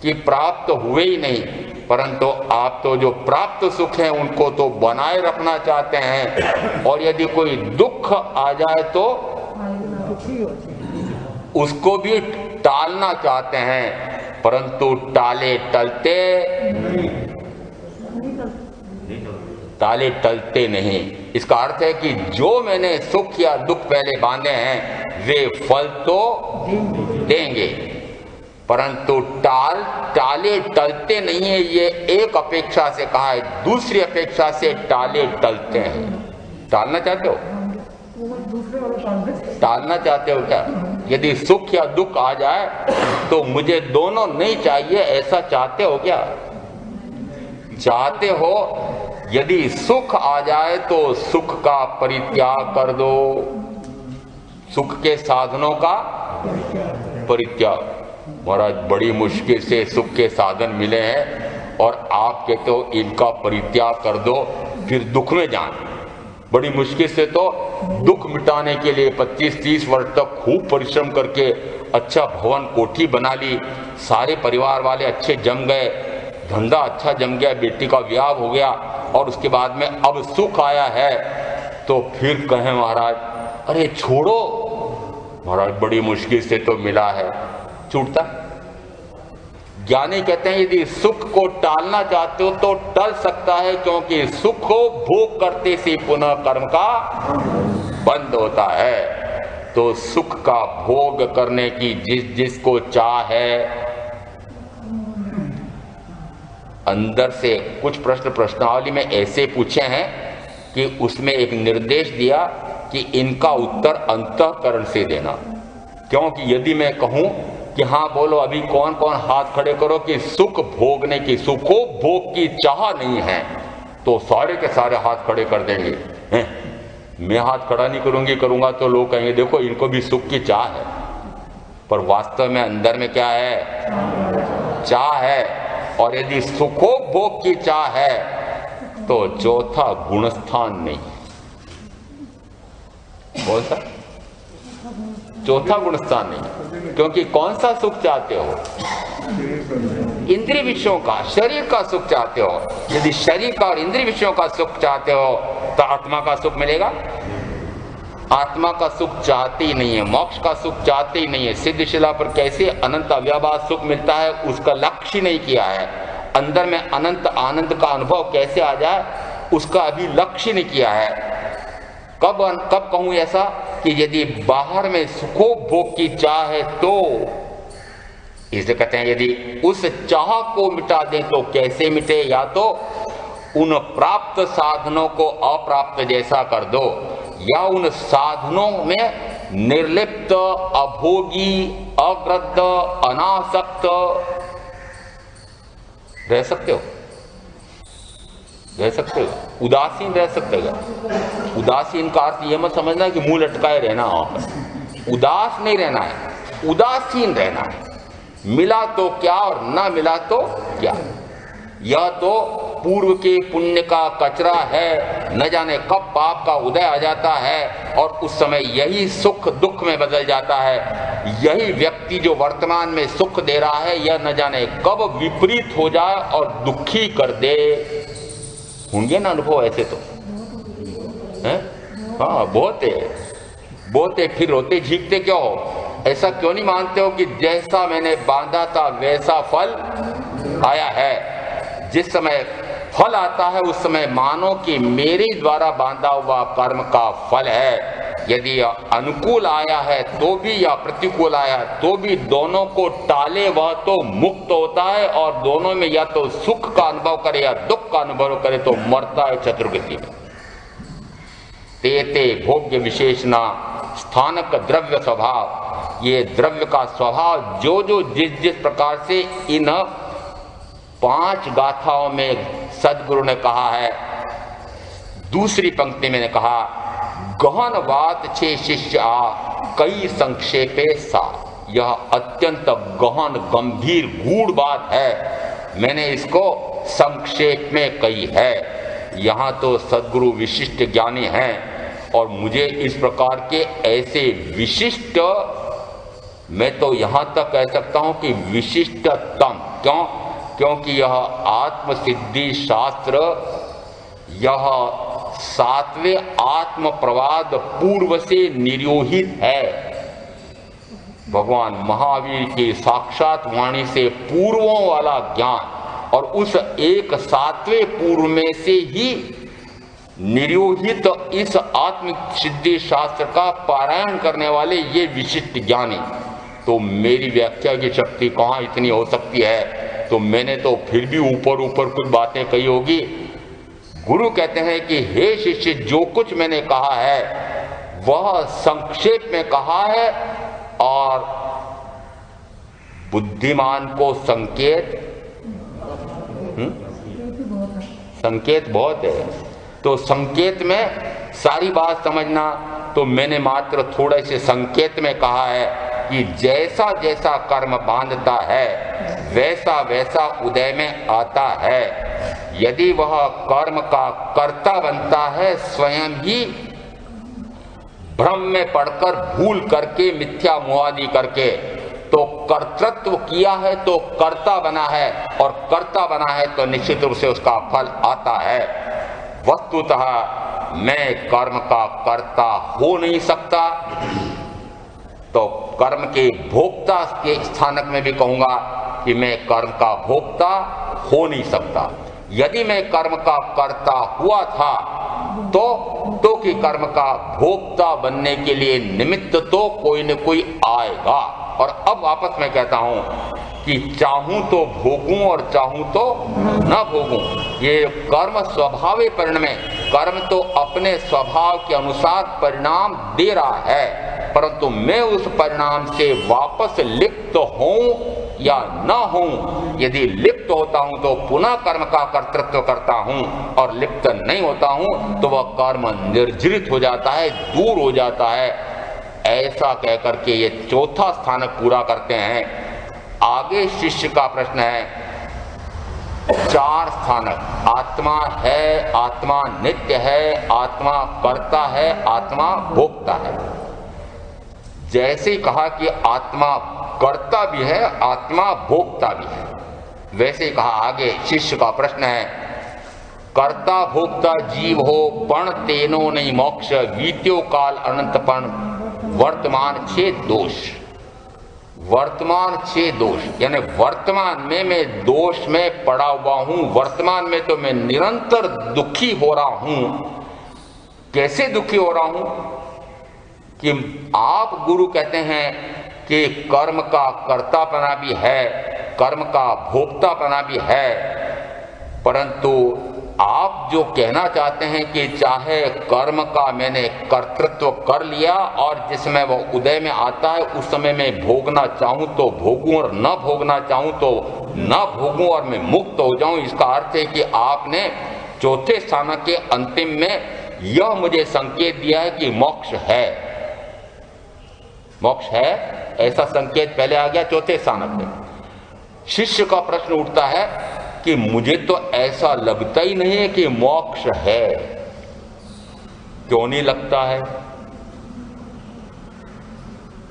कि प्राप्त हुए ही नहीं, परंतु आप तो जो प्राप्त सुख हैं उनको तो बनाए रखना चाहते हैं। और यदि कोई दुख आ जाए तो उसको भी टालना चाहते हैं, परंतु टाले टलते नहीं। इसका अर्थ है कि जो मैंने सुख या दुख पहले बांधे हैं वे फल तो देंगे, परंतु टाले टलते नहीं है। ये एक अपेक्षा से कहा है, दूसरी अपेक्षा से टाले टलते हैं। टालना चाहते हो? टालना चाहते हो क्या? यदि सुख या दुख आ जाए तो मुझे दोनों नहीं चाहिए, ऐसा चाहते हो क्या? चाहते हो? यदि सुख आ जाए तो सुख का परित्याग कर दो, सुख के साधनों का परित्याग। महाराज बड़ी मुश्किल से सुख के साधन मिले हैं और आप कहते हो इनका परित्याग कर दो, फिर दुख में जान। बड़ी मुश्किल से तो दुख मिटाने के लिए 25-30 वर्ष तक खूब परिश्रम करके अच्छा भवन कोठी बना ली, सारे परिवार वाले अच्छे जम गए, धंधा अच्छा जम गया, बेटी का ब्याह हो गया, और उसके बाद में अब सुख आया है तो फिर कहें महाराज अरे छोड़ो। महाराज बड़ी मुश्किल से तो मिला है, छूटता? ज्ञानी कहते हैं यदि सुख को टालना चाहते हो तो टल सकता है, क्योंकि सुख को भोग करते से पुनः कर्म का बंद होता है। तो सुख का भोग करने की जिसको चाह है, अंदर से कुछ प्रश्नावली में ऐसे पूछे हैं कि उसमें एक निर्देश दिया कि इनका उत्तर अंतःकरण से देना। क्योंकि यदि मैं कहूं कि हाँ बोलो, अभी कौन कौन हाथ खड़े करो कि सुख भोगने की, सुखो भोग की चाह नहीं है, तो सारे के सारे हाथ खड़े कर देंगे। मैं हाथ खड़ा नहीं करूंगा तो लोग कहेंगे देखो इनको भी सुख की चाह है, पर वास्तव में अंदर में क्या है? चाह है। और यदि सुखो भोग की चाह है तो चौथा गुणस्थान नहीं। कौन सा? चौथा गुणस्थान नहीं, क्योंकि कौन सा सुख चाहते हो? इंद्रिय विषयों का, शरीर का सुख चाहते हो। यदि शरीर का और इंद्रिय विषयों का सुख चाहते हो तो आत्मा का सुख मिलेगा? आत्मा का सुख चाहते ही नहीं है, मोक्ष का सुख चाहते ही नहीं है। सिद्ध शिला पर कैसे अनंत अव्यवहार सुख मिलता है उसका लक्ष्य नहीं किया है। अंदर में अनंत आनंद का अनुभव कैसे आ जाए उसका अभी लक्ष्य नहीं किया है। कब कहूं ऐसा कि यदि बाहर में सुखोपभोग की चाह है तो, इसे कहते हैं यदि उस चाह को मिटा दें तो कैसे मिटे? या तो उन प्राप्त साधनों को अप्राप्त जैसा कर दो, या उन साधनों में निर्लिप्त, अभोगी, अग्रद्ध, अनासक्त रह सकते हो, रह सकते हो, उदासीन रह सकते हो। उदासीन का अर्थ यह मत समझना कि मुंह लटकाए रहना वहां पर। उदास नहीं रहना है, उदासीन रहना है। मिला तो क्या और ना मिला तो क्या। यह तो पूर्व के पुण्य का कचरा है, न जाने कब पाप का उदय आ जाता है और उस समय यही सुख दुख में बदल जाता है। यही व्यक्ति जो वर्तमान में सुख दे रहा है यह न जाने कब विपरीत हो जाए और दुखी कर दे। होंगे ना अनुभव ऐसे तो हैं? हाँ, बहुत है। फिर रोते झीकते क्यों हो? ऐसा क्यों नहीं मानते हो कि जैसा मैंने बांधा था वैसा फल आया है? जिस समय फल आता है उस समय मानो कि मेरे द्वारा बांधा हुआ कर्म का फल है। यदि अनुकूल आया है तो भी या प्रतिकूल आया तो भी दोनों को टाले वह तो मुक्त होता है, और दोनों में या तो सुख का अनुभव करे या दुख का अनुभव करे तो मरता है चतुर्गति में। तेते भोग्य विशेषणा स्थानक द्रव्य स्वभाव। ये द्रव्य का स्वभाव जो जो जिस प्रकार से इन 5 गाथाओं में सदगुरु ने कहा है। दूसरी पंक्ति में ने कहा, गहन बात छे शिष्य आ कई संक्षेपे सा। यह अत्यंत गहन गंभीर गूढ़ बात है, मैंने इसको संक्षेप में कही है। यहाँ तो सदगुरु विशिष्ट ज्ञानी हैं और मुझे इस प्रकार के ऐसे विशिष्ट, मैं तो यहाँ तक कह सकता हूँ कि विशिष्टतम। क्यों? क्योंकि यह आत्मसिद्धि शास्त्र, यह 7वें आत्म प्रवाद पूर्व से निरूहित है। भगवान महावीर की साक्षात वाणी से पूर्वों वाला ज्ञान, और उस एक 7वें पूर्व में से ही निरूहित इस आत्म सिद्धि शास्त्र का पारायण करने वाले ये विशिष्ट ज्ञानी। तो मेरी व्याख्या की शक्ति कहाँ इतनी हो सकती है? तो मैंने तो फिर भी ऊपर ऊपर कुछ बातें कही होगी। गुरु कहते हैं कि हे शिष्य, जो कुछ मैंने कहा है वह संक्षेप में कहा है, और बुद्धिमान को संकेत संकेत बहुत है। तो संकेत में सारी बात समझना, तो मैंने मात्र थोड़े से संकेत में कहा है कि जैसा जैसा कर्म बांधता है वैसा वैसा उदय में आता है। यदि वह कर्म का कर्ता बनता है, स्वयं ही भ्रम में पड़कर भूल करके मिथ्या मुआदी करके, तो कर्तृत्व किया है तो कर्ता बना है, और कर्ता बना है तो निश्चित रूप से उसका फल आता है। वस्तुतः मैं कर्म का कर्ता हो नहीं सकता, तो कर्म के भोक्ता के स्थानक में भी कहूंगा कि मैं कर्म का भोक्ता हो नहीं सकता। यदि मैं कर्म का कर्ता हुआ था तो कि कर्म का भोक्ता बनने के लिए निमित्त तो कोई न कोई आएगा। और अब वापस मैं कहता हूं कि चाहूं तो भोगूं और चाहूं तो न भोगूं। ये कर्म स्वभाव परिणमे, कर्म तो अपने स्वभाव के अनुसार परिणाम दे रहा है, परंतु मैं उस परिणाम से वापस लिप्त हूं या न हूं। यदि लिप्त होता हूं तो पुनः कर्म का कर्तृत्व करता हूं, और लिप्त नहीं होता हूं तो वह कर्म निर्जरित हो जाता है, दूर हो जाता है। ऐसा कहकर के ये चौथा स्थानक पूरा करते हैं। आगे शिष्य का प्रश्न है चार स्थानक, आत्मा है, आत्मा नित्य है, आत्मा कर्ता है, आत्मा भोक्ता है। जैसे ही कहा कि आत्मा कर्ता भी है, आत्मा भोक्ता भी है, वैसे ही कहा आगे शिष्य का प्रश्न है, कर्ता भोक्ता जीव हो पण तेनो नहीं मोक्ष, वीत्यो काल अनंतपण वर्तमान छे दोष। वर्तमान छे दोष यानी वर्तमान में मैं दोष में पड़ा हुआ हूं, वर्तमान में तो मैं निरंतर दुखी हो रहा हूं। कैसे दुखी हो रहा हूं कि आप गुरु कहते हैं कि कर्म का कर्तापना भी है, कर्म का भोक्तापना भी है, परंतु आप जो कहना चाहते हैं कि चाहे कर्म का मैंने कर्तृत्व कर लिया और जिस समय वो उदय में आता है उस समय मैं भोगना चाहूं तो भोगूं और न भोगना चाहूं तो न भोगूं और मैं मुक्त हो जाऊं, इसका अर्थ है कि आपने चौथे स्थान के अंतिम में यह मुझे संकेत दिया है कि मोक्ष है, मोक्ष है, ऐसा संकेत पहले आ गया चौथे स्थान में। शिष्य का प्रश्न उठता है कि मुझे तो ऐसा लगता ही नहीं है कि मोक्ष है। क्यों नहीं लगता है?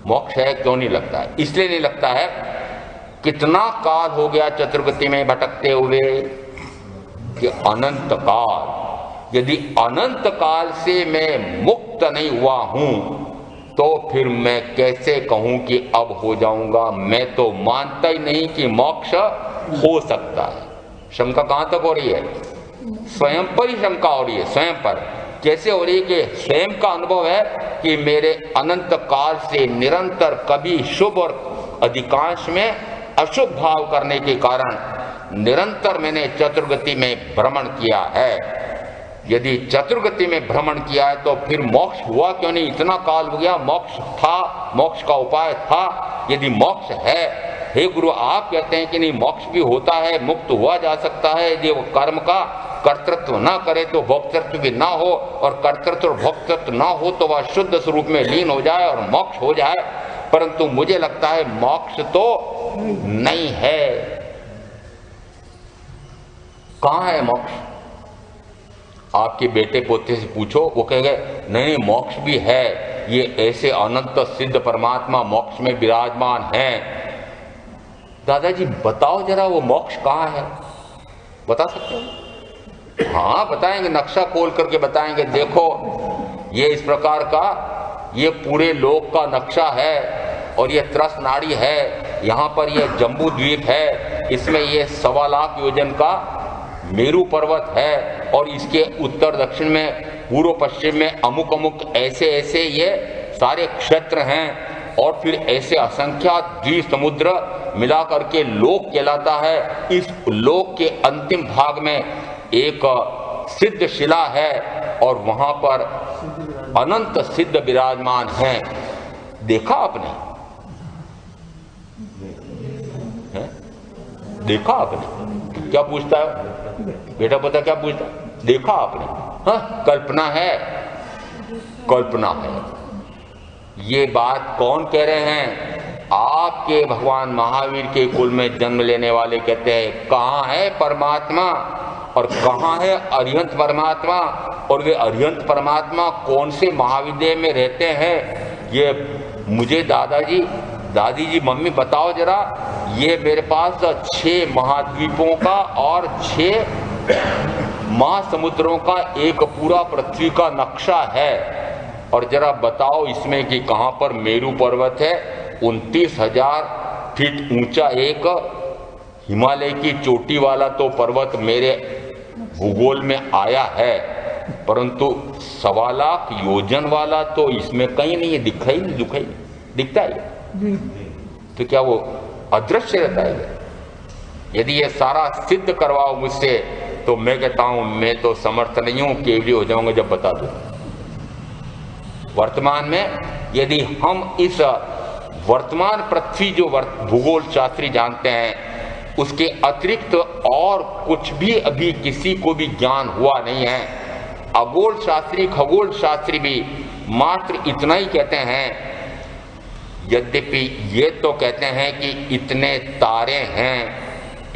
मोक्ष है क्यों नहीं लगता है? इसलिए नहीं लगता है, कितना काल हो गया चतुर्गति में भटकते हुए कि अनंत काल। यदि अनंत काल से मैं मुक्त नहीं हुआ हूं तो फिर मैं कैसे कहूं कि अब हो जाऊंगा? मैं तो मानता ही नहीं कि मोक्ष हो सकता है। शंका कहां तक हो रही है? स्वयं पर ही शंका हो रही है। स्वयं पर कैसे हो रही है कि स्वयं का अनुभव है कि मेरे अनंत काल से निरंतर कभी शुभ और अधिकांश में अशुभ भाव करने के कारण निरंतर मैंने चतुर्गति में भ्रमण किया है। यदि चतुर्गति में भ्रमण किया है तो फिर मोक्ष हुआ क्यों नहीं? इतना काल हो गया, मोक्ष था, मोक्ष का उपाय था। यदि मोक्ष है, हे गुरु आप कहते हैं कि नहीं मोक्ष भी होता है, मुक्त हुआ जा सकता है, यदि वो कर्म का कर्तृत्व ना करे तो भोक्तृत्व भी ना हो, और कर्तृत्व और भोक्तृत्व ना हो तो वह शुद्ध स्वरूप में लीन हो जाए और मोक्ष हो जाए। परंतु मुझे लगता है मोक्ष तो नहीं है। कहां है मोक्ष? आपके बेटे पोते से पूछो, वो कहेंगे नहीं मोक्ष भी है, ये ऐसे अनंत सिद्ध परमात्मा मोक्ष में विराजमान हैं। दादाजी बताओ जरा वो मोक्ष कहाँ है? बता सकते हो? हाँ बताएंगे, नक्शा खोल करके बताएंगे। देखो ये इस प्रकार का ये पूरे लोक का नक्शा है और ये त्रस नाड़ी है, यहाँ पर ये जम्बू द्वीप है, इसमें ये 1.25 लाख योजन का मेरू पर्वत है और इसके उत्तर दक्षिण में पूर्व पश्चिम में अमुक अमुक ऐसे ऐसे ये सारे क्षेत्र हैं, और फिर ऐसे असंख्यात द्वीप समुद्र मिला करके लोक कहलाता है। इस लोक के अंतिम भाग में एक सिद्ध शिला है और वहां पर अनंत सिद्ध विराजमान हैं। देखा आपने? है? देखा आपने? क्या पूछता है बेटा? पता क्या पूछता? देखा आपने? हाँ कल्पना है, कल्पना है। ये बात कौन कह रहे हैं? आपके भगवान महावीर के कुल में जन्म लेने वाले कहते हैं कहाँ है परमात्मा और कहाँ है अरिहंत परमात्मा, और वे अरिहंत परमात्मा कौन से महाविद्यालय में रहते हैं? ये मुझे दादाजी, दादी जी, मम्मी बताओ जरा। ये मेरे पास 6 महाद्वीपों का और 6 महासमुद्रों का एक पूरा पृथ्वी का नक्शा है, और जरा बताओ इसमें कि कहाँ पर मेरू पर्वत है। 29,000 फीट ऊंचा एक हिमालय की चोटी वाला तो पर्वत मेरे भूगोल में आया है, परंतु 1.25 लाख योजन वाला तो इसमें कहीं नहीं है, दिखता है। तो क्या वो अदृश्य रहता है? यदि ये सारा सिद्ध करवाओ मुझसे तो मैं कहता हूं मैं तो समर्थ नहीं हूं, केवली हो जाऊंगा जब बता दूं। वर्तमान में यदि हम इस वर्तमान पृथ्वी जो भूगोल शास्त्री जानते हैं उसके अतिरिक्त और कुछ भी अभी किसी को भी ज्ञान हुआ नहीं है। खगोल शास्त्री, खगोल शास्त्री भी मात्र इतना ही कहते हैं, यद्यपि ये तो कहते हैं कि इतने तारे हैं,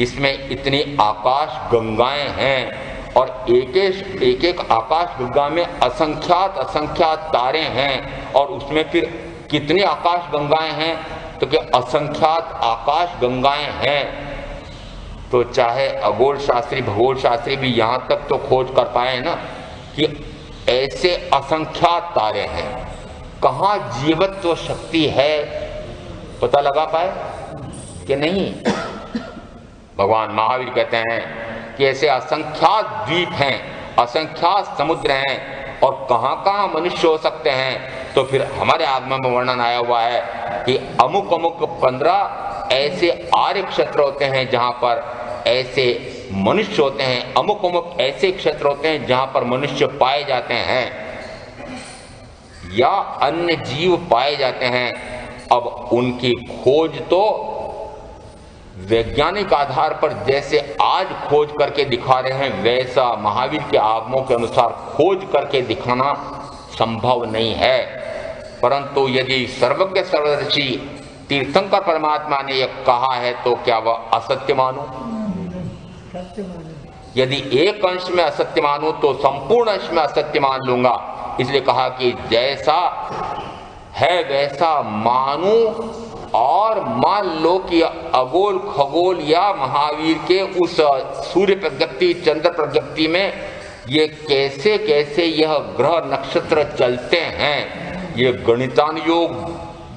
इसमें इतनी आकाश गंगाएं हैं और एक एक आकाश गंगा में असंख्यात तारे हैं और उसमें फिर कितनी आकाश गंगाएं हैं, तो क्या असंख्यात आकाश गंगाएं हैं। तो चाहे खगोल शास्त्री भूगोल शास्त्री भी यहाँ तक तो खोज कर पाए ना कि ऐसे असंख्यात तारे हैं, कहाँ जीवत्व शक्ति है पता लगा पाए कि नहीं। भगवान महावीर कहते हैं कि ऐसे असंख्यात द्वीप हैं, असंख्यात समुद्र हैं और कहाँ कहाँ मनुष्य हो सकते हैं। तो फिर हमारे आगम में वर्णन आया हुआ है कि अमुक अमुक 15 ऐसे आर्य क्षेत्र होते हैं जहाँ पर ऐसे मनुष्य होते हैं, अमुक अमुक ऐसे क्षेत्र होते हैं जहाँ पर मनुष्य पाए जाते हैं या अन्य जीव पाए जाते हैं। अब उनकी खोज तो वैज्ञानिक आधार पर जैसे आज खोज करके दिखा रहे हैं, वैसा महावीर के आगमों के अनुसार खोज करके दिखाना संभव नहीं है। परंतु यदि सर्वज्ञ सर्वदर्शी तीर्थंकर परमात्मा ने यह कहा है तो क्या वह असत्य मानो?
सत्य मानो।
यदि एक अंश में असत्य मानो तो संपूर्ण अंश में असत्य मान लूंगा। इसलिए कहा कि जैसा है वैसा मानू और मान लो कि अगोल खगोल या महावीर के उस सूर्य प्रज्ञप्ति चंद्र प्रज्ञप्ति में ये कैसे कैसे यह ग्रह नक्षत्र चलते हैं, ये गणितानुयोग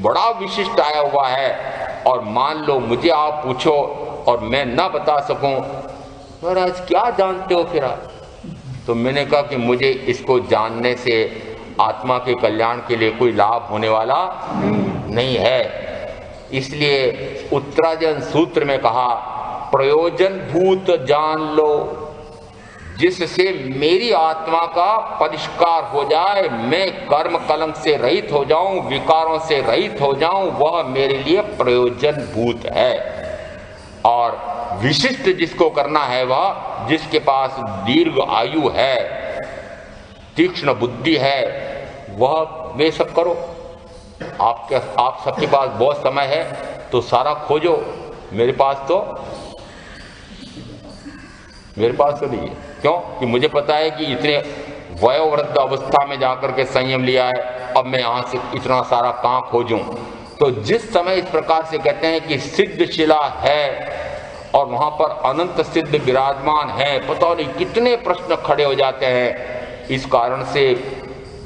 बड़ा विशिष्ट आया हुआ है। और मान लो मुझे आप पूछो और मैं ना बता सकूं, महाराज क्या जानते हो फिर आप? तो मैंने कहा कि मुझे इसको जानने से आत्मा के कल्याण के लिए कोई लाभ होने वाला नहीं है। इसलिए उत्तराजन सूत्र में कहा प्रयोजन भूत जान लो, जिससे मेरी आत्मा का परिष्कार हो जाए, मैं कर्म कलंक से रहित हो जाऊं, विकारों से रहित हो जाऊं, वह मेरे लिए प्रयोजन भूत है। और विशिष्ट जिसको करना है वह जिसके पास दीर्घ आयु है, तीक्ष्ण बुद्धि है, वह वे सब करो। आप सबके पास बहुत समय है तो सारा खोजो, मेरे पास तो नहीं है। क्यों? कि मुझे पता है कि इतने वयोवृद्ध अवस्था में जाकर के संयम लिया है, अब मैं यहाँ से इतना सारा कहाँ खोजूं। तो जिस समय इस प्रकार से कहते हैं कि सिद्ध शिला है और वहां पर अनंत सिद्ध विराजमान है, पता नहीं कितने प्रश्न खड़े हो जाते हैं। इस कारण से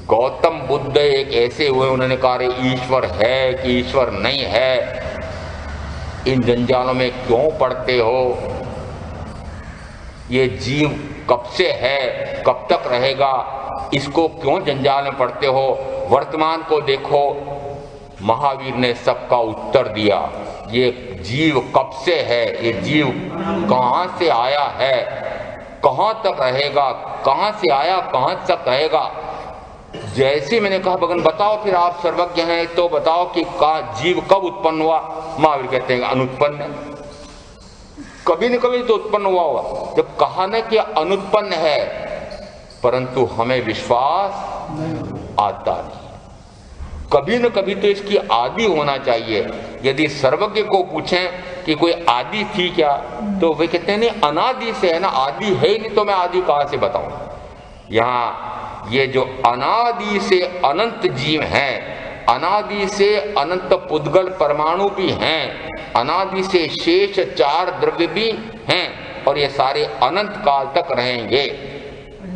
गौतम बुद्ध एक ऐसे हुए, उन्होंने कहा ईश्वर है कि ईश्वर नहीं है, इन जंजालों में क्यों पड़ते हो, ये जीव कब से है कब तक रहेगा, इसको क्यों जंजाल में पड़ते हो, वर्तमान को देखो। महावीर ने सबका उत्तर दिया, ये जीव कब से है, ये जीव कहाँ से आया है, कहाँ तक रहेगा, कहाँ से आया कहाँ तक रहेगा। जैसे मैंने कहा भगवान बताओ फिर आप सर्वज्ञ हैं तो बताओ कि जीव कब उत्पन्न हुआ। महावीर कहते हैं अनुत्पन्न, कभी न कभी तो उत्पन्न हुआ होगा। जब कहा ना कि अनुत्पन्न है, परंतु हमें विश्वास आता नहीं, कभी न कभी तो इसकी आदि होना चाहिए। यदि सर्वज्ञ को पूछें कि कोई आदि थी क्या, तो वे कहते हैं नहीं अनादि से है ना, आदि है ही नहीं तो मैं आदि कहां से बताऊं। यहाँ ये जो अनादि से अनंत जीव हैं, अनादि से अनंत पुद्गल परमाणु भी हैं, अनादि से शेष 4 द्रव्य भी हैं और ये सारे अनंत काल तक रहेंगे।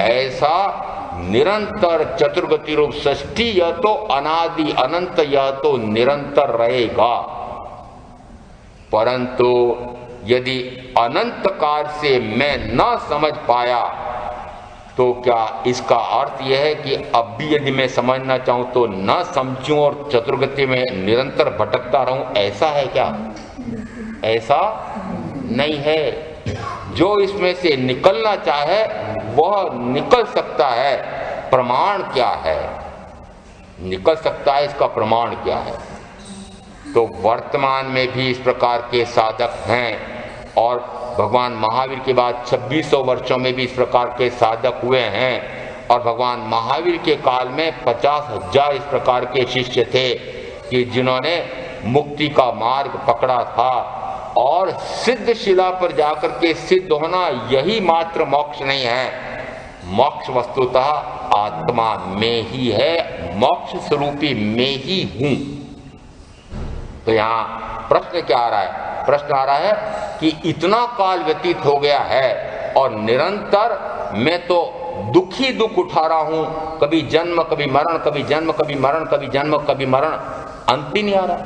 ऐसा निरंतर चतुर्गति रूप षष्ठी यह तो अनादि अनंत, यह तो निरंतर रहेगा। परंतु यदि अनंत काल से मैं न समझ पाया तो क्या इसका अर्थ यह है कि अब भी यदि मैं समझना चाहूं तो न समझूं और चतुर्गति में निरंतर भटकता रहूं, ऐसा है क्या? ऐसा नहीं है। जो इसमें से निकलना चाहे वह निकल सकता है। प्रमाण क्या है? निकल सकता है, इसका प्रमाण क्या है? तो वर्तमान में भी इस प्रकार के साधक हैं और भगवान महावीर के बाद 2600 वर्षों में भी इस प्रकार के साधक हुए हैं। और भगवान महावीर के काल में 50,000 इस प्रकार के शिष्य थे कि जिन्होंने मुक्ति का मार्ग पकड़ा था। और सिद्ध शिला पर जाकर के सिद्ध होना यही मात्र मोक्ष नहीं है। मोक्ष वस्तुतः आत्मा में ही है, मोक्ष स्वरूपी में ही हूं। तो यहां प्रश्न क्या आ रहा है? प्रश्न आ रहा है कि इतना काल व्यतीत हो गया है और निरंतर मैं तो दुख ही दुख उठा रहा हूं, कभी जन्म कभी मरण, कभी जन्म कभी मरण, कभी जन्म कभी मरण, अंत ही नहीं आ रहा।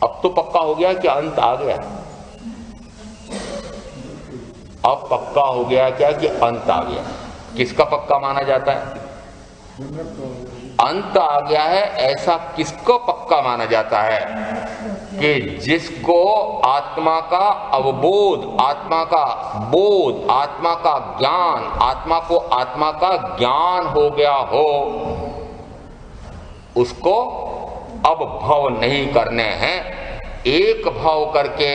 अब तो पक्का हो गया कि अंत आ गया। अब पक्का हो गया क्या कि अंत आ गया। किसका पक्का माना जाता है? अंत आ गया है ऐसा किसको पक्का माना जाता है? कि जिसको आत्मा का अवबोध, आत्मा का बोध, आत्मा का ज्ञान, आत्मा को आत्मा का ज्ञान हो गया हो, उसको अब भव नहीं करने हैं। एक भाव करके,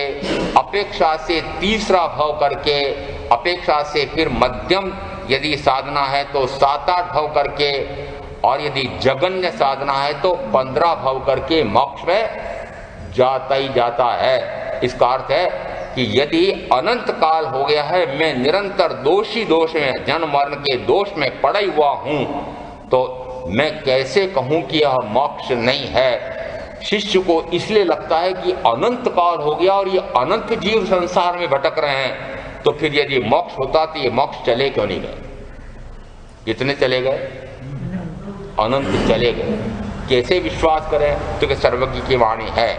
अपेक्षा से तीसरा भाव करके, अपेक्षा से फिर मध्यम यदि साधना है तो 7-8 भाव करके, और यदि जगन्य साधना है तो 15 भाव करके मोक्ष में जाता ही जाता है। इसका अर्थ है कि यदि अनंत काल हो गया है, मैं निरंतर दोष में, जन्म मरण के दोष में पड़ा हुआ हूं, तो मैं कैसे कहूं कि यह मोक्ष नहीं है? शिष्य को इसलिए लगता है कि अनंत काल हो गया और ये अनंत जीव संसार में भटक रहे हैं, तो फिर यदि मोक्ष होता तो ये मोक्ष चले क्यों नहीं गए? कितने चले गए? अनंत चले गए। कैसे विश्वास करें? तो कि सर्वज्ञ की वाणी है।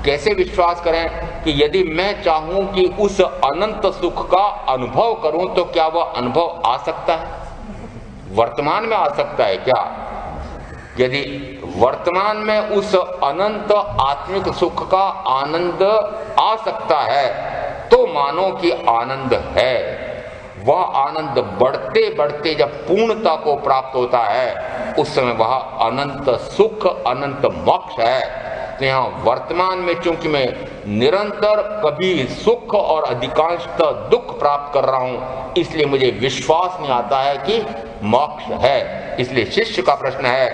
कैसे विश्वास करें कि यदि मैं चाहूं कि उस अनंत सुख का अनुभव करूं तो क्या वह अनुभव आ सकता है? वर्तमान में आ सकता है क्या? यदि वर्तमान में उस अनंत आत्मिक सुख का आनंद आ सकता है तो मानो कि आनंद है। वह आनंद बढ़ते बढ़ते जब पूर्णता को प्राप्त होता है, उस समय वह अनंत सुख, अनंत मोक्ष है। तो यहाँ वर्तमान में चूंकि मैं निरंतर कभी सुख और अधिकांशतः दुख प्राप्त कर रहा हूं, इसलिए मुझे विश्वास नहीं आता है कि मोक्ष है। इसलिए शिष्य का प्रश्न है,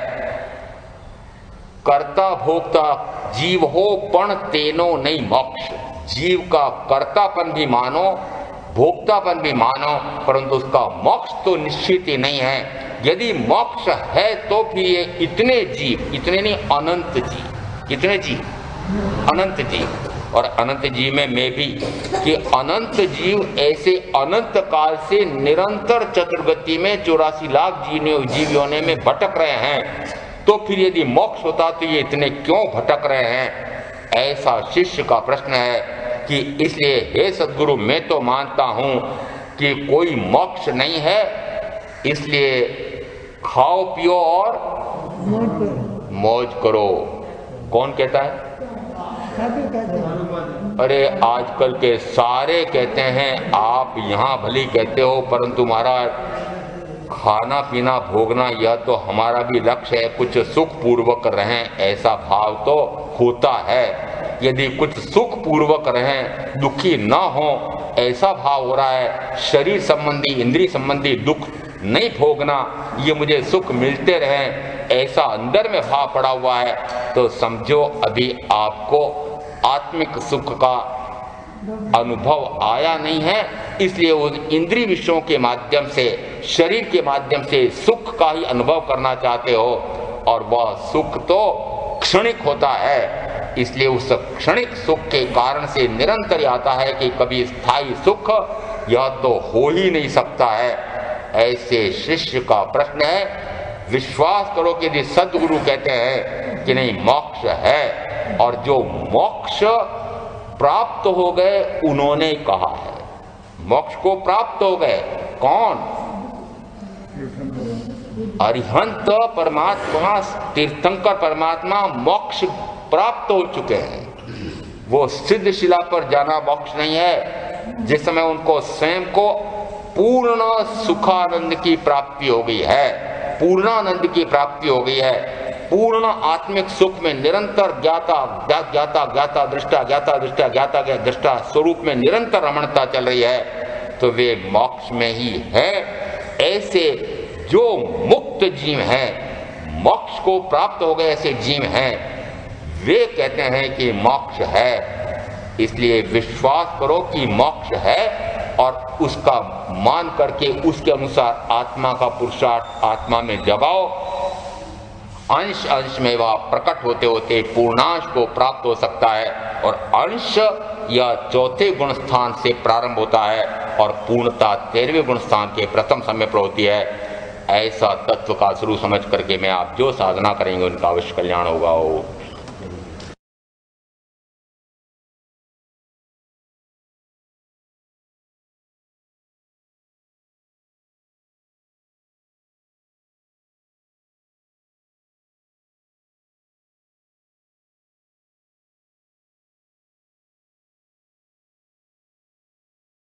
कर्ता भोक्ता जीव हो पण तेनो नहीं मोक्ष। जीव का कर्तापन भी मानो, भोक्तापन भी मानो, परंतु उसका मोक्ष तो निश्चित ही नहीं है। यदि मोक्ष है तो फिर ये इतने जीव, इतने नहीं अनंत जीव, कितने जीव? अनंत जीव। और अनंत जीव में मैं भी, कि अनंत जीव ऐसे अनंत काल से निरंतर चतुर्गति में 84 लाख जीव योनि में भटक रहे हैं, तो फिर यदि मोक्ष होता तो ये इतने क्यों भटक रहे हैं? ऐसा शिष्य का प्रश्न है। कि इसलिए हे सद्गुरु, मैं तो मानता हूं कि कोई मोक्ष नहीं है, इसलिए खाओ पियो और मौज करो। कौन कहता है? अरे आजकल के सारे कहते हैं, आप यहां भली कहते हो, परंतु महाराज खाना पीना भोगना यह तो हमारा भी लक्ष्य है, कुछ सुख पूर्वक रहें, ऐसा भाव तो होता है। यदि कुछ सुख पूर्वक रहें, दुखी न हो, ऐसा भाव हो रहा है, शरीर संबंधी, इंद्रिय संबंधी दुख नहीं भोगना, ये मुझे सुख मिलते रहें, ऐसा अंदर में भाव पड़ा हुआ है, तो समझो अभी आपको आत्मिक सुख का अनुभव आया नहीं है। इसलिए उस इंद्रिय विषयों के माध्यम से, शरीर के माध्यम से सुख का ही अनुभव करना चाहते हो, और वह सुख तो क्षणिक होता है। इसलिए उस क्षणिक सुख के कारण से निरंतर आता है कि कभी स्थायी सुख यह तो हो ही नहीं सकता है। ऐसे शिष्य का प्रश्न है, विश्वास करो कि यदि सद्गुरु कहते हैं कि नहीं मोक्ष है, और जो मोक्ष प्राप्त हो गए उन्होंने कहा है, मोक्ष को प्राप्त हो गए। कौन? अरिहंत परमात्मा, तीर्थंकर परमात्मा मोक्ष प्राप्त हो चुके हैं। वो सिद्ध शिला पर जाना मोक्ष नहीं है, जिस समय उनको स्वयं को पूर्ण सुखानंद की प्राप्ति हो गई है, पूर्णानंद की प्राप्ति हो गई है, पूर्ण आत्मिक सुख में निरंतर ज्ञाता ज्ञाता ज्ञाता दृष्टा, ज्ञाता दृष्टा, ज्ञाता दृष्टा स्वरूप में निरंतर रमणता चल रही है, तो वे मोक्ष में ही है। ऐसे जो मुक्त जीव हैं, मोक्ष को प्राप्त हो गए ऐसे जीव हैं, वे कहते हैं कि मोक्ष है। इसलिए विश्वास करो कि मोक्ष है और उसका मान करके उसके अनुसार आत्मा का पुरुषार्थ आत्मा में जगाओ। अंश अंश में वह प्रकट होते होते पूर्णांश को प्राप्त हो सकता है और अंश या चौथे गुण स्थान से प्रारंभ होता है और पूर्णता 13वें गुण स्थान के प्रथम समय पर होती है। ऐसा तत्व का स्वरूप समझ करके मैं आप जो साधना करेंगे उनका अवश्य कल्याण होगा।